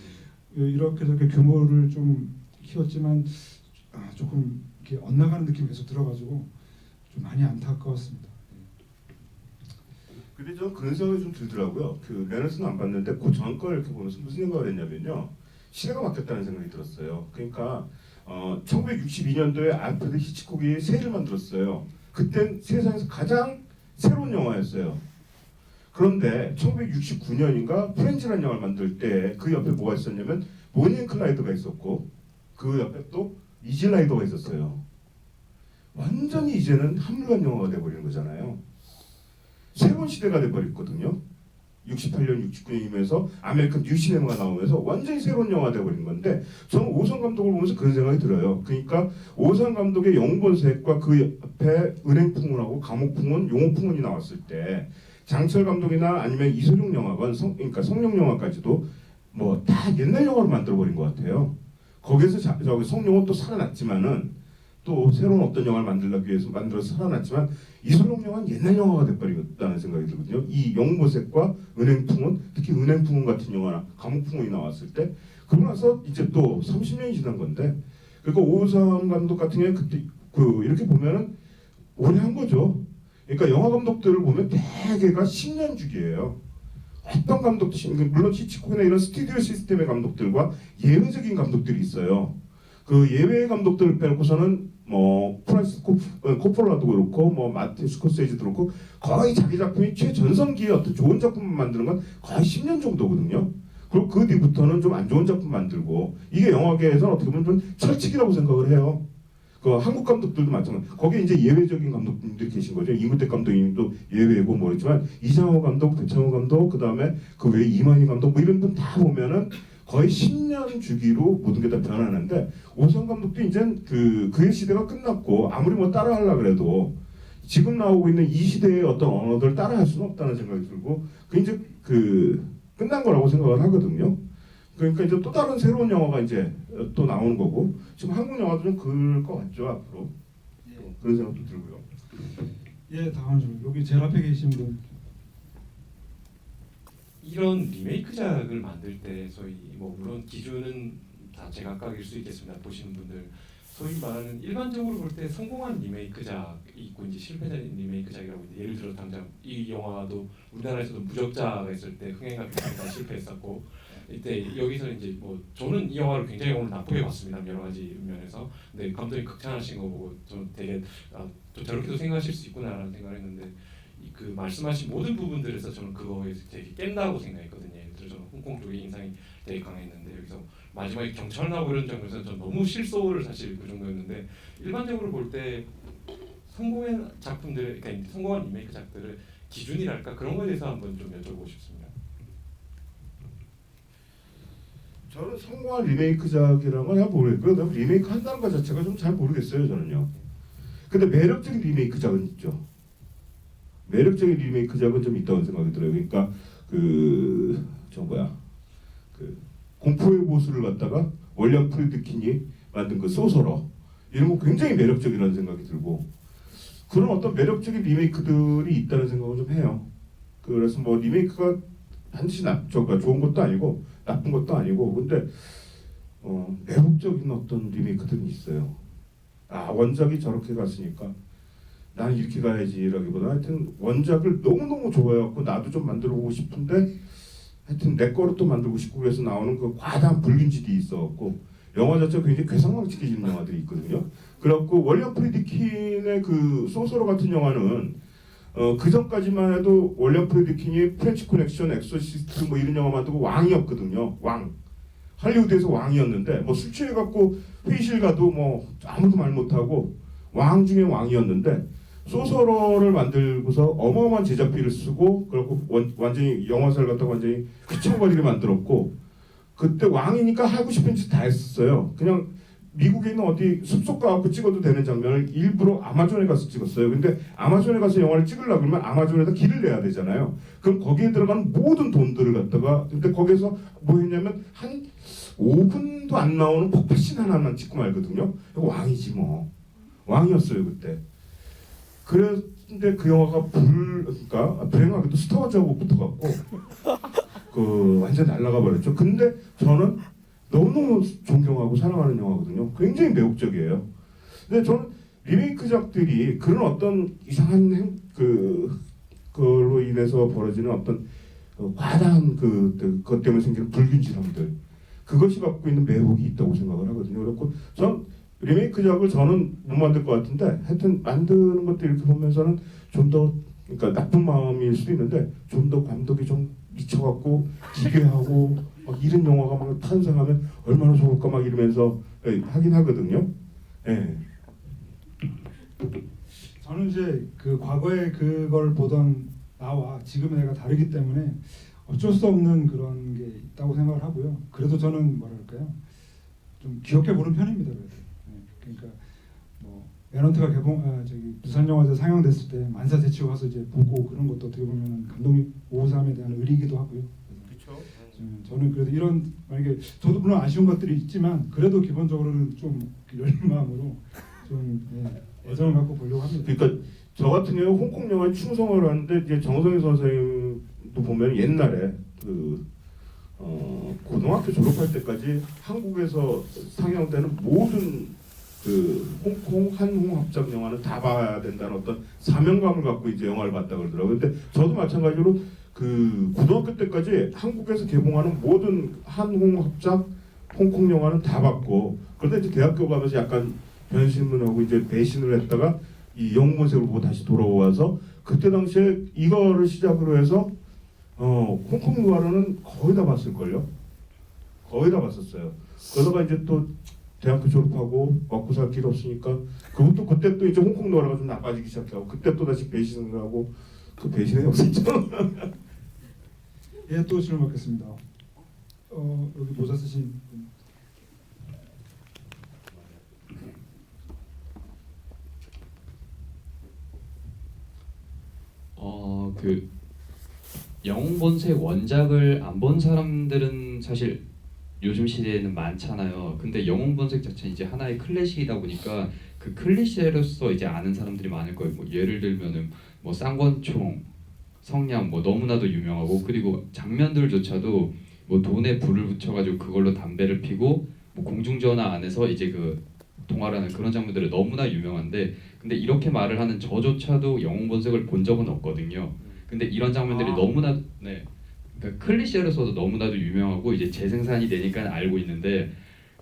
이렇게 저렇게 규모를 좀 키웠지만 조금 이렇게 엇나가는 느낌이 계속 들어가지고 좀 많이 안타까웠습니다. 근데 저 그런 생각이 좀 들더라고요. 그 매너스는 안 봤는데 그 전 걸 이렇게 보면서 무슨 생각을 했냐면요. 시대가 바뀌었다는 생각이 들었어요. 그러니까 1962년도에 알프레드 히치콕이 새를 만들었어요. 그땐 세상에서 가장 새로운 영화였어요. 그런데 1969년인가 프렌즈라는 영화를 만들 때 그 옆에 뭐가 있었냐면 보니 앤 클라이드가 있었고 그 옆에 또 이지 라이더가 있었어요. 완전히 이제는 한물간 영화가 돼버리는 거잖아요. 새로운 시대가 돼버렸거든요. 68년, 69년이면서 아메리칸 뉴 시네마가 나오면서 완전히 새로운 영화가 돼버린 건데 저는 오성 감독을 보면서 그런 생각이 들어요. 그러니까 오성 감독의 영웅본색과 그 옆에 은행풍운하고 감옥풍운, 용호풍운이 나왔을 때 장철 감독이나 아니면 이소룡 영화관, 그러니까 성룡 영화까지도 뭐 다 옛날 영화로 만들어버린 것 같아요. 거기에서 저기 성룡은 또 살아났지만은 또 새로운 어떤 영화를 만들기 위해서 만들어서 살아났지만 이소룡 영화는 옛날 영화가 돼버리겠다는 생각이 들거든요. 이 영웅본색과 은행풍운, 특히 은행풍운 같은 영화나 감옥풍운이 나왔을 때 그러고 나서 이제 또 30년이 지난 건데 그리고 오우삼 감독 같은 경우에 그때 이렇게 보면은 오래 한 거죠. 그러니까 영화 감독들을 보면 대개가 10년 주기예요. 어떤 감독, 물론 히치콕이나 이런 스튜디오 시스템의 감독들과 예외적인 감독들이 있어요. 그 예외 감독들을 빼놓고서는 뭐 프란시스 코폴라도 그렇고 뭐 마틴 스코세지도 그렇고 거의 자기 작품이 최전성기의 어떤 좋은 작품을 만드는 건 거의 10년 정도거든요. 그리고 그 뒤부터는 좀 안 좋은 작품 만들고 이게 영화계에서는 어떻게 보면 좀 철칙이라고 생각을 해요. 그 한국 감독들도 마찬가지. 거기에 이제 예외적인 감독님들이 계신 거죠. 이문택 감독님도 예외고 모르지만 이장호 감독, 배창호 감독, 그 다음에 그 외에 이만희 감독 뭐 이런 분 다 보면은 거의 10년 주기로 모든 게 다 변하는데 오성 감독도 이제 그의 시대가 끝났고 아무리 뭐 따라하려 그래도 지금 나오고 있는 이 시대의 어떤 언어들 따라할 수는 없다는 생각이 들고 그 이제 끝난 거라고 생각을 하거든요. 그러니까 이제 또 다른 새로운 영화가 이제 또 나오는 거고 지금 한국 영화도 좀 그럴 것 같죠 앞으로. 그런 생각도 들고요. 예, 다음 질문. 여기 제일 앞에 계신 분. 이런 리메이크작을 만들 때 소위 뭐 물론 기준은 다 제각각일 수 있겠습니다. 보시는 분들 소위 말하는 일반적으로 볼 때 성공한 리메이크작이 있고 이제 실패된 리메이크작이라고 있는데 예를 들어 당장 이 영화도 우리나라에서도 무적자가 있을 때 흥행과 비슷하게 실패했었고 이때 여기서 이제 뭐 저는 이 영화를 굉장히 오늘 나쁘게 봤습니다. 여러 가지 면에서. 근데 감독이 극찬하신 거 보고 좀 되게 또 저렇게도 생각하실 수 있구나라는 생각을 했는데 그 말씀하신 모든 부분들에서 저는 그거에 되게 깬다고 생각했거든요. 예를 들어 저는 홍콩 쪽의 인상이 되게 강했는데 여기서 마지막에 경찰 나오고 이런 장면에서 전 너무 실소를 사실 그 정도였는데 일반적으로 볼 때 성공한 작품들, 그러니까 성공한 리메이크 작들의 기준이랄까 그런 거에 대해서 한번 좀 여쭤보고 싶습니다. 저는 성공한 리메이크작이라는 건 잘 모르겠고요. 그다음에 리메이크 한다는 것 자체가 좀 잘 모르겠어요, 저는요. 근데 매력적인 리메이크작은 있죠. 매력적인 리메이크작은 좀 있다고 생각이 들어요. 그러니까 그 공포의 보수를 갖다가 월리엄 프리드킨이 만든 그 소설어 이런 거 굉장히 매력적이라는 생각이 들고 그런 어떤 매력적인 리메이크들이 있다는 생각을 좀 해요. 그래서 뭐 리메이크가 반드시 좋은 것도 아니고 나쁜 것도 아니고 근데 매력적인 어떤 리메이크들이 있어요. 아 원작이 저렇게 갔으니까 나는 이렇게 가야지라기보다 하여튼 원작을 너무너무 좋아해갖고 나도 좀 만들어보고 싶은데 하여튼 내 거로 또 만들고 싶고 그래서 나오는 그 과다한 불균질이 있어갖고 영화 자체가 굉장히 괴상망측해지는 영화들이 있거든요. 그래갖고 월리엄 프리드킨의 그 소서로 같은 영화는 그 전까지만 해도 월리엄 프리드킨이 프렌치 커넥션, 엑소시스트 뭐 이런 영화 만들고 왕이었거든요. 왕. 할리우드에서 왕이었는데 뭐 술 취해갖고 회의실 가도 뭐 아무도 말 못하고 왕 중에 왕이었는데 소설어를 만들고서 어마어마한 제작비를 쓰고 그리고 완전히 영화사를 갖다가 완전히 휘청거리게 만들었고 그때 왕이니까 하고 싶은 짓 다 했었어요. 그냥 미국에 있는 어디 숲속 가갖고 찍어도 되는 장면을 일부러 아마존에 가서 찍었어요. 근데 아마존에 가서 영화를 찍으려고 그러면 아마존에다 길을 내야 되잖아요. 그럼 거기에 들어가는 모든 돈들을 갖다가 근데 거기서 뭐 했냐면 한 5분도 안 나오는 폭파씬 하나만 찍고 말거든요. 왕이지 뭐. 왕이었어요 그때. 그런데 그 영화가 그러니까 불행하게도 스타워즈하고 붙어갖고 그 완전 날아가 버렸죠. 근데 저는 너무너무 존경하고 사랑하는 영화거든요. 굉장히 매혹적이에요. 근데 저는 리메이크작들이 그런 어떤 이상한 그걸로 인해서 벌어지는 어떤 과다한 그것 때문에 생기는 불균질함들 그것이 갖고 있는 매혹이 있다고 생각을 하거든요. 그렇고 전 리메이크작을 저는 못 만들 것 같은데 하여튼 만드는 것들 이렇게 보면서는 좀 더 그러니까 나쁜 마음일 수도 있는데 좀 더 감독이 좀 미쳐갖고 기괴하고 막 이런 영화가 막 탄생하면 얼마나 좋을까 막 이러면서 하긴 하거든요. 예. 저는 이제 그 과거에 그걸 보던 나와 지금의 내가 다르기 때문에 어쩔 수 없는 그런 게 있다고 생각을 하고요. 그래도 저는 뭐랄까요, 좀 귀엽게 보는 편입니다. 그래도. 그러니까 뭐 메넌트가 부산영화제 상영됐을 때 만사 제치고 가서 이제 보고 그런 것도 어떻게 보면 감독님 오삼에 대한 의리기도 하고요. 그렇죠. 저는 그래도 이런 만약에 저도 물론 아쉬운 것들이 있지만 그래도 기본적으로는 좀 열린 마음으로 좀 애정을 갖고 보려고 합니다. 그러니까 저 같은 경우 홍콩 영화에 충성을 하는데 이제 정성희 선생님도 보면 옛날에 고등학교 졸업할 때까지 한국에서 상영되는 모든 홍콩 한홍 합작 영화는 다 봐야 된다는 어떤 사명감을 갖고 이제 영화를 봤다 그러더라고요. 근데 저도 마찬가지로 그 고등학교 때까지 한국에서 개봉하는 모든 한홍 합작 홍콩 영화는 다 봤고 그런데 이제 대학교 가면서 약간 변심을 하고 이제 배신을 했다가 이 영문색을 보고 다시 돌아와서 그때 당시에 이거를 시작으로 해서 홍콩 영화로는 거의 다 봤을걸요. 거의 다 봤었어요. 그러다가 이제 또 대학교 졸업하고 먹고 살 길 없으니까 그것도 그때 또 이제 홍콩 노래가 좀 나빠지기 시작하고 그때 또 다시 배신을 하고 그 배신의 없었죠. 예, 또 질문 받겠습니다. 여기 모자 쓰신 분. 그 영웅본색 원작을 안 본 사람들은 사실 요즘 시대에는 많잖아요. 근데 영웅본색 자체는 이제 하나의 클래식이다 보니까 그 클리셰로서 이제 아는 사람들이 많을 거예요. 뭐 예를 들면은 뭐 쌍권총, 성냥 뭐 너무나도 유명하고 그리고 장면들조차도 뭐 돈에 불을 붙여가지고 그걸로 담배를 피고 뭐 공중전화 안에서 이제 그 통화라는 그런 장면들이 너무나 유명한데 근데 이렇게 말을 하는 저조차도 영웅본색을 본 적은 없거든요. 근데 이런 장면들이 너무나 그러니까 클리셰로서도 너무나도 유명하고 이제 재생산이 되니까 알고 있는데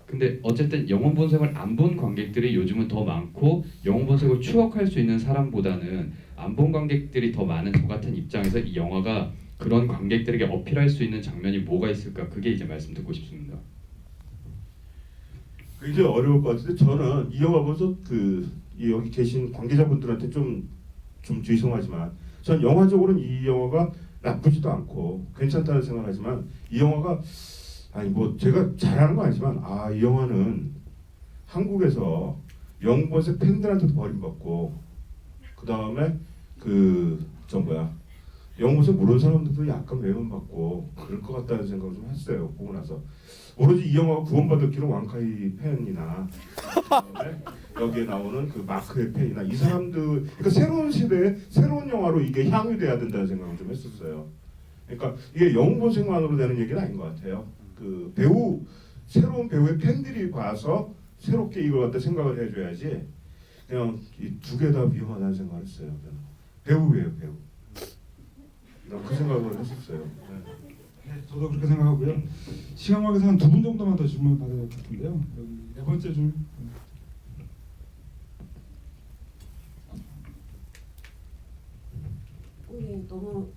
근데 어쨌든 영웅본색을 안 본 관객들이 요즘은 더 많고 영웅본색을 추억할 수 있는 사람보다는 안 본 관객들이 더 많은 저 같은 입장에서 이 영화가 그런 관객들에게 어필할 수 있는 장면이 뭐가 있을까 그게 이제 말씀 듣고 싶습니다. 굉장히 어려울 것 같은데 저는 이 영화 보면서 여기 계신 관계자분들한테 좀 죄송하지만 전 영화적으로는 이 영화가 나쁘지도 않고 괜찮다는 생각하지만 이 영화가 아니 뭐 제가 잘하는 건 아니지만 이 영화는 한국에서 영본색 팬들한테도 버림받고 그 다음에 영본색 모르는 사람들도 약간 외면받고 그럴 것 같다는 생각을 좀 했어요. 보고 나서 오로지 이 영화가 구원받을 길은 왕카이 팬이나 그다음에 여기에 나오는 그 마크의 팬이나 이 사람들, 그러니까 새로운 시대에 새로운 영화로 이게 향유돼야 된다는 생각을 좀 했었어요. 그러니까 이게 영본색만으로 되는 얘기는 아닌 것 같아요. 그 새로운 배우의 팬들이 봐서 새롭게 이걸 갖다 생각을 해줘야지 그냥 이 두 개 다 위험하다는 생각을 했어요. 배우예요, 배우. 그 생각을 했었어요. 네, 저도 그렇게 생각하고요. 시간 관계상 한 2분 정도만 더 질문 받아야 될 것 같은데요. 여기 네 번째 줄. 네, 너무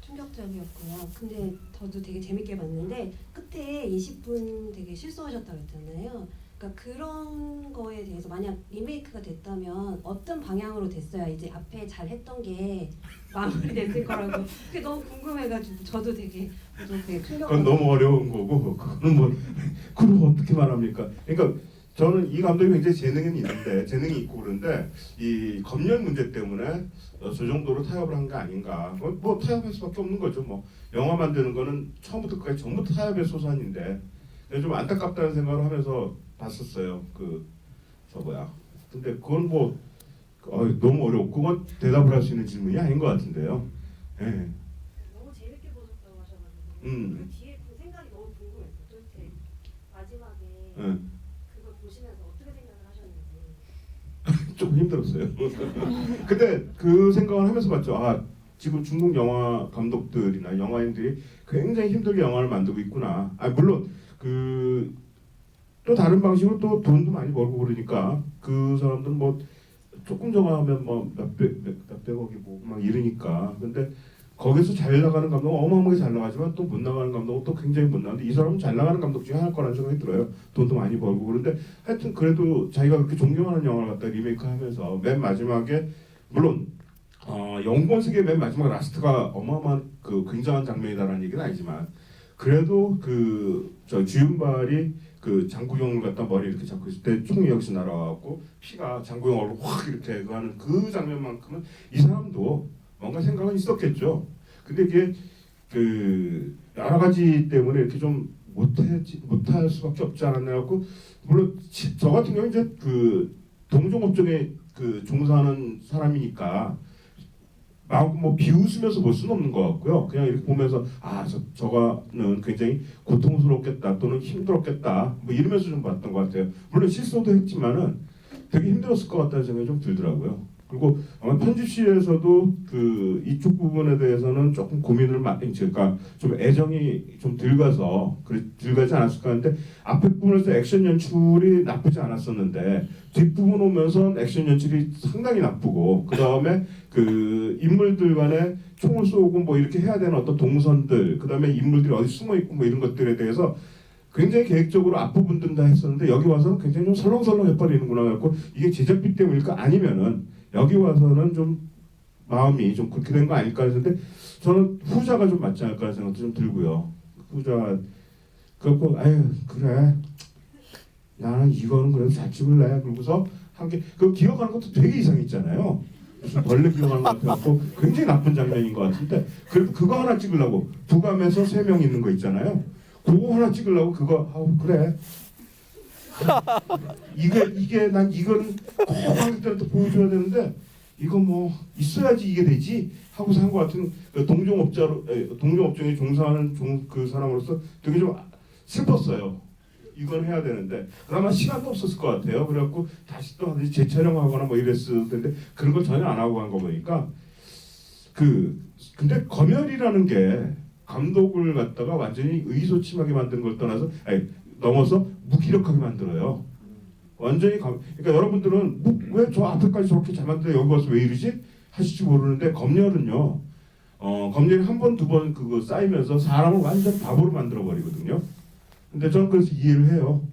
충격적이었고요. 근데 저도 되게 재밌게 봤는데 끝에 20분 되게 실수하셨다고 했잖아요. 그러니까 그런 거에 대해서 만약 리메이크가 됐다면 어떤 방향으로 됐어야 이제 앞에 잘 했던 게 마무리됐을 거라고 그게 너무 궁금해가지고 저도 되게 충격. 그건 너무 어려운 거고 그거는 뭐 그럼 어떻게 말합니까? 그러니까 저는 이 감독이 굉장히 재능이 있고 그런데 이 검열 문제 때문에 저 정도로 타협을 한 게 아닌가. 뭐 타협할 수밖에 없는 거죠. 뭐 영화 만드는 거는 처음부터 끝까지 전부 타협의 소산인데 좀 안타깝다는 생각을 하면서 봤었어요. 근데 그건 뭐 너무 어렵고 그건 대답을 할 수 있는 질문이 아닌 것 같은데요. 예. 너무 재밌게 보셨다고 하셔가지고 음. 그 뒤에 그 생각이 너무 궁금했어요. 도대체 마지막에 예. 그걸 보시면서 어떻게 생각을 하셨는지. 조금 힘들었어요. 근데 그 생각을 하면서 봤죠. 지금 중국 영화 감독들이나 영화인들이 굉장히 힘들게 영화를 만들고 있구나. 물론 또 다른 방식으로 또 돈도 많이 벌고 그러니까 그 사람들은 뭐 조금 저거 하면 뭐 몇백억이 뭐 막 이러니까. 근데 거기서 잘 나가는 감독은 어마어마하게 잘 나가지만 또 못 나가는 감독은 또 굉장히 못 나가는데 이 사람은 잘 나가는 감독 중에 하나일 거라는 생각이 들어요. 돈도 많이 벌고. 그런데 하여튼 그래도 자기가 그렇게 존경하는 영화를 갖다 리메이크하면서 맨 마지막에 물론 영본색의 맨 마지막 라스트가 어마어마한 굉장한 장면이다라는 얘기는 아니지만 그래도 저 주윤발이 장구경을 갖다 머리 이렇게 잡고 있을 때 총이 역시 날아와갖고 피가 장구경 얼굴 확 이렇게 하는 그 장면만큼은 이 사람도 뭔가 생각은 있었겠죠. 근데 이게 여러 가지 때문에 이렇게 좀 못할 수밖에 없지 않았나 갖고 물론 저 같은 경우 이제 동종업종에 종사하는 사람이니까 뭐 비웃으면서 볼 수는 없는 것 같고요. 그냥 이렇게 보면서 저거는 굉장히 고통스럽겠다 또는 힘들었겠다 뭐 이러면서 좀 봤던 것 같아요. 물론 실수도 했지만은 되게 힘들었을 것 같다는 생각이 좀 들더라고요. 그리고 아마 편집실에서도 이쪽 부분에 대해서는 조금 고민을 제가 좀 애정이 좀 들가지 않았을까 하는데 앞에 부분에서 액션 연출이 나쁘지 않았었는데 뒷부분 오면서 액션 연출이 상당히 나쁘고 그 다음에 인물들 간에 총을 쏘고 뭐 이렇게 해야 되는 어떤 동선들 그 다음에 인물들이 어디 숨어 있고 뭐 이런 것들에 대해서 굉장히 계획적으로 앞부분들 다 했었는데 여기 와서는 굉장히 좀 설렁설렁 해버리는구나 갖고 이게 제작비 때문일까 아니면은 여기 와서는 좀 마음이 좀 그렇게 된 거 아닐까 했는데 저는 후자가 좀 맞지 않을까 생각도 좀 들고요. 후자 그래갖고 그래 나는 이거는 그래도 잘 찍을래 그러고서 한 게 기억하는 것도 되게 이상했잖아요. 무슨 벌레 기억하는 것 같아갖고 굉장히 나쁜 장면인 것 같은데 그래도 그거 하나 찍으려고 부감에서 3명 있는 거 있잖아요. 그거 하나 찍으려고 그래 이게 난 이건 꼭 관객들한테 보여줘야 되는데 이거 뭐 있어야지 이게 되지 하고서 한 것 같은 동종업종에 종사하는 그 사람으로서 되게 좀 슬펐어요. 이건 해야 되는데 그나마 시간도 없었을 것 같아요. 그래갖고 다시 또 재촬영하거나 뭐 이랬을 텐데 그런 걸 전혀 안 하고 간 거 보니까 근데 검열이라는 게 감독을 갖다가 완전히 의기소침하게 만든 걸 떠나서 넘어서 무기력하게 만들어요. 완전히 그러니까 여러분들은 왜 저 앞에까지 저렇게 잘 만드는데 여기 와서 왜 이러지? 하실지 모르는데 검열은요. 검열이 한 번 두 번 쌓이면서 사람을 완전 바보로 만들어 버리거든요. 근데 저는 그래서 이해를 해요.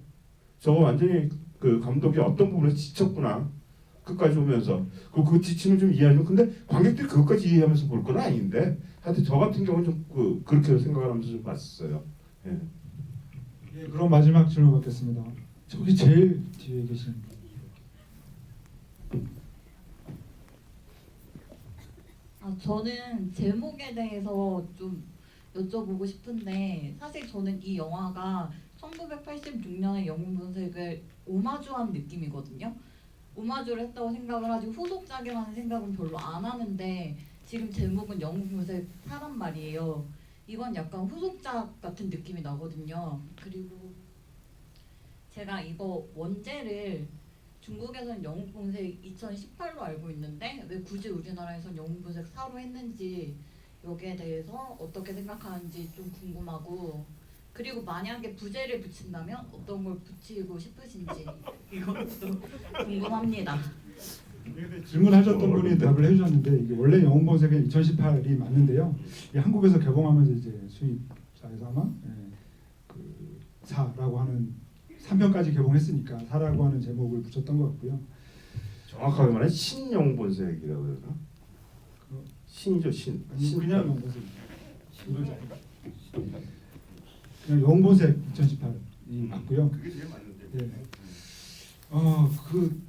저거 완전히 감독이 어떤 부분에서 지쳤구나. 끝까지 오면서 그 지침을 좀 이해하면 근데 관객들이 그것까지 이해하면서 볼 건 아닌데 하여튼 저 같은 경우는 좀 그렇게 생각을 하면서 좀 봤어요. 예. 예, 그럼 마지막 질문 받겠습니다. 저기 제일 뒤에 계신 저는 제목에 대해서 좀 여쭤보고 싶은데 사실 저는 이 영화가 1986년의 영웅본색을 오마주한 느낌이거든요. 오마주를 했다고 생각을 하지 후속작이라는 생각은 별로 안 하는데 지금 제목은 영웅본색 사람 말이에요. 이건 약간 후속작 같은 느낌이 나거든요. 그리고 제가 이거 원제를 중국에서는 영웅본색 2018로 알고 있는데 왜 굳이 우리나라에서는 영웅본색 4로 했는지 여기에 대해서 어떻게 생각하는지 좀 궁금하고 그리고 만약에 부제를 붙인다면 어떤 걸 붙이고 싶으신지 이것도 궁금합니다. 질문하셨던 분이 답을 해주셨는데 이게 원래 영웅본색은 2018이 맞는데요. 이게 한국에서 개봉하면서 이제 수입사에서 아마 그 4라고 하는 3편까지 개봉했으니까 4라고 하는 제목을 붙였던 것 같고요. 정확하게 말하면 신영본색이라고 그러나? 신이죠 신. 아니 그냥 영웅본색이죠. 그냥 영웅본색 2018이 맞고요. 그게 제일 맞는데. 예.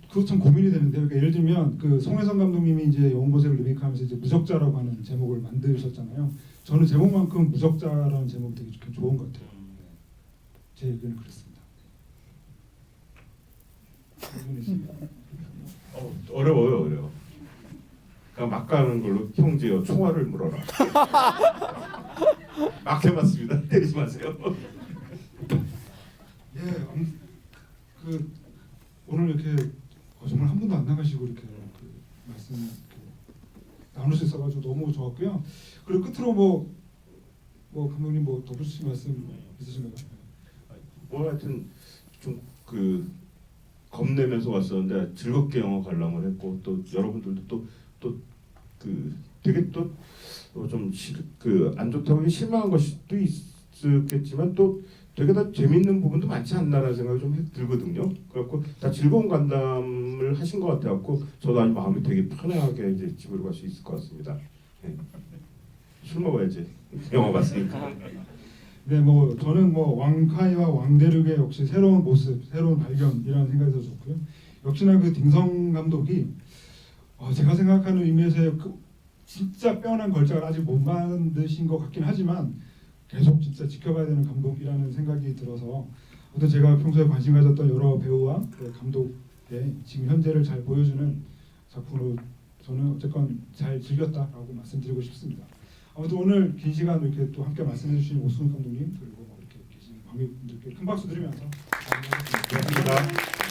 그거 참 고민이 되는데 그러니까 예를 들면 그 송혜선 감독님이 이제 영웅본색을 리메이크하면서 이제 무적자라고 하는 제목을 만드셨잖아요. 저는 제목만큼 무적자라는 제목이 되게 좋은 것 같아요. 제 의견은 그렇습니다. 어려워요. 그러니까 막 가는 걸로 형제여 총알을 물어라. 막 해봤습니다. 때리지 마세요. 예, 그 오늘 이렇게 정말 한 분도 안 나가시고 이렇게 그 말씀 이렇게 나눌 수 있어가지고 너무 좋았고요. 그리고 끝으로 뭐 감독님 뭐 덧붙이실 말씀 있으신가요? 뭐 하여튼 좀 그 겁내면서 왔었는데 즐겁게 영화 관람을 했고 또 여러분들도 또 그 되게 또 좀 그 안 좋다고 실망한 것도 있었겠지만 또 되게 다 재밌는 부분도 많지 않나라는 생각이 좀 들거든요. 그래갖고 다 즐거운 관람을 하신 것 같아갖고 저도 아주 마음이 되게 편하게 이제 집으로 갈 수 있을 것 같습니다. 네. 술 먹어야지 영화 봤으니까. 네, 뭐 저는 뭐 왕카이와 왕대륙의 역시 새로운 모습, 새로운 발견이라는 생각이 들었고요. 역시나 그 딩성 감독이 제가 생각하는 의미에서의 그 진짜 빼어난 걸작을 아직 못 만드신 것 같긴 하지만 계속 진짜 지켜봐야 되는 감독이라는 생각이 들어서 어떤 제가 평소에 관심 가졌던 여러 배우와 감독의 지금 현재를 잘 보여주는 작품으로 저는 어쨌건 잘 즐겼다라고 말씀드리고 싶습니다. 아무튼 오늘 긴 시간 이렇게 또 함께 말씀해 주신 오승훈 감독님 그리고 이렇게 계신 관객분들께 큰 박수 드리면서 고맙습니다.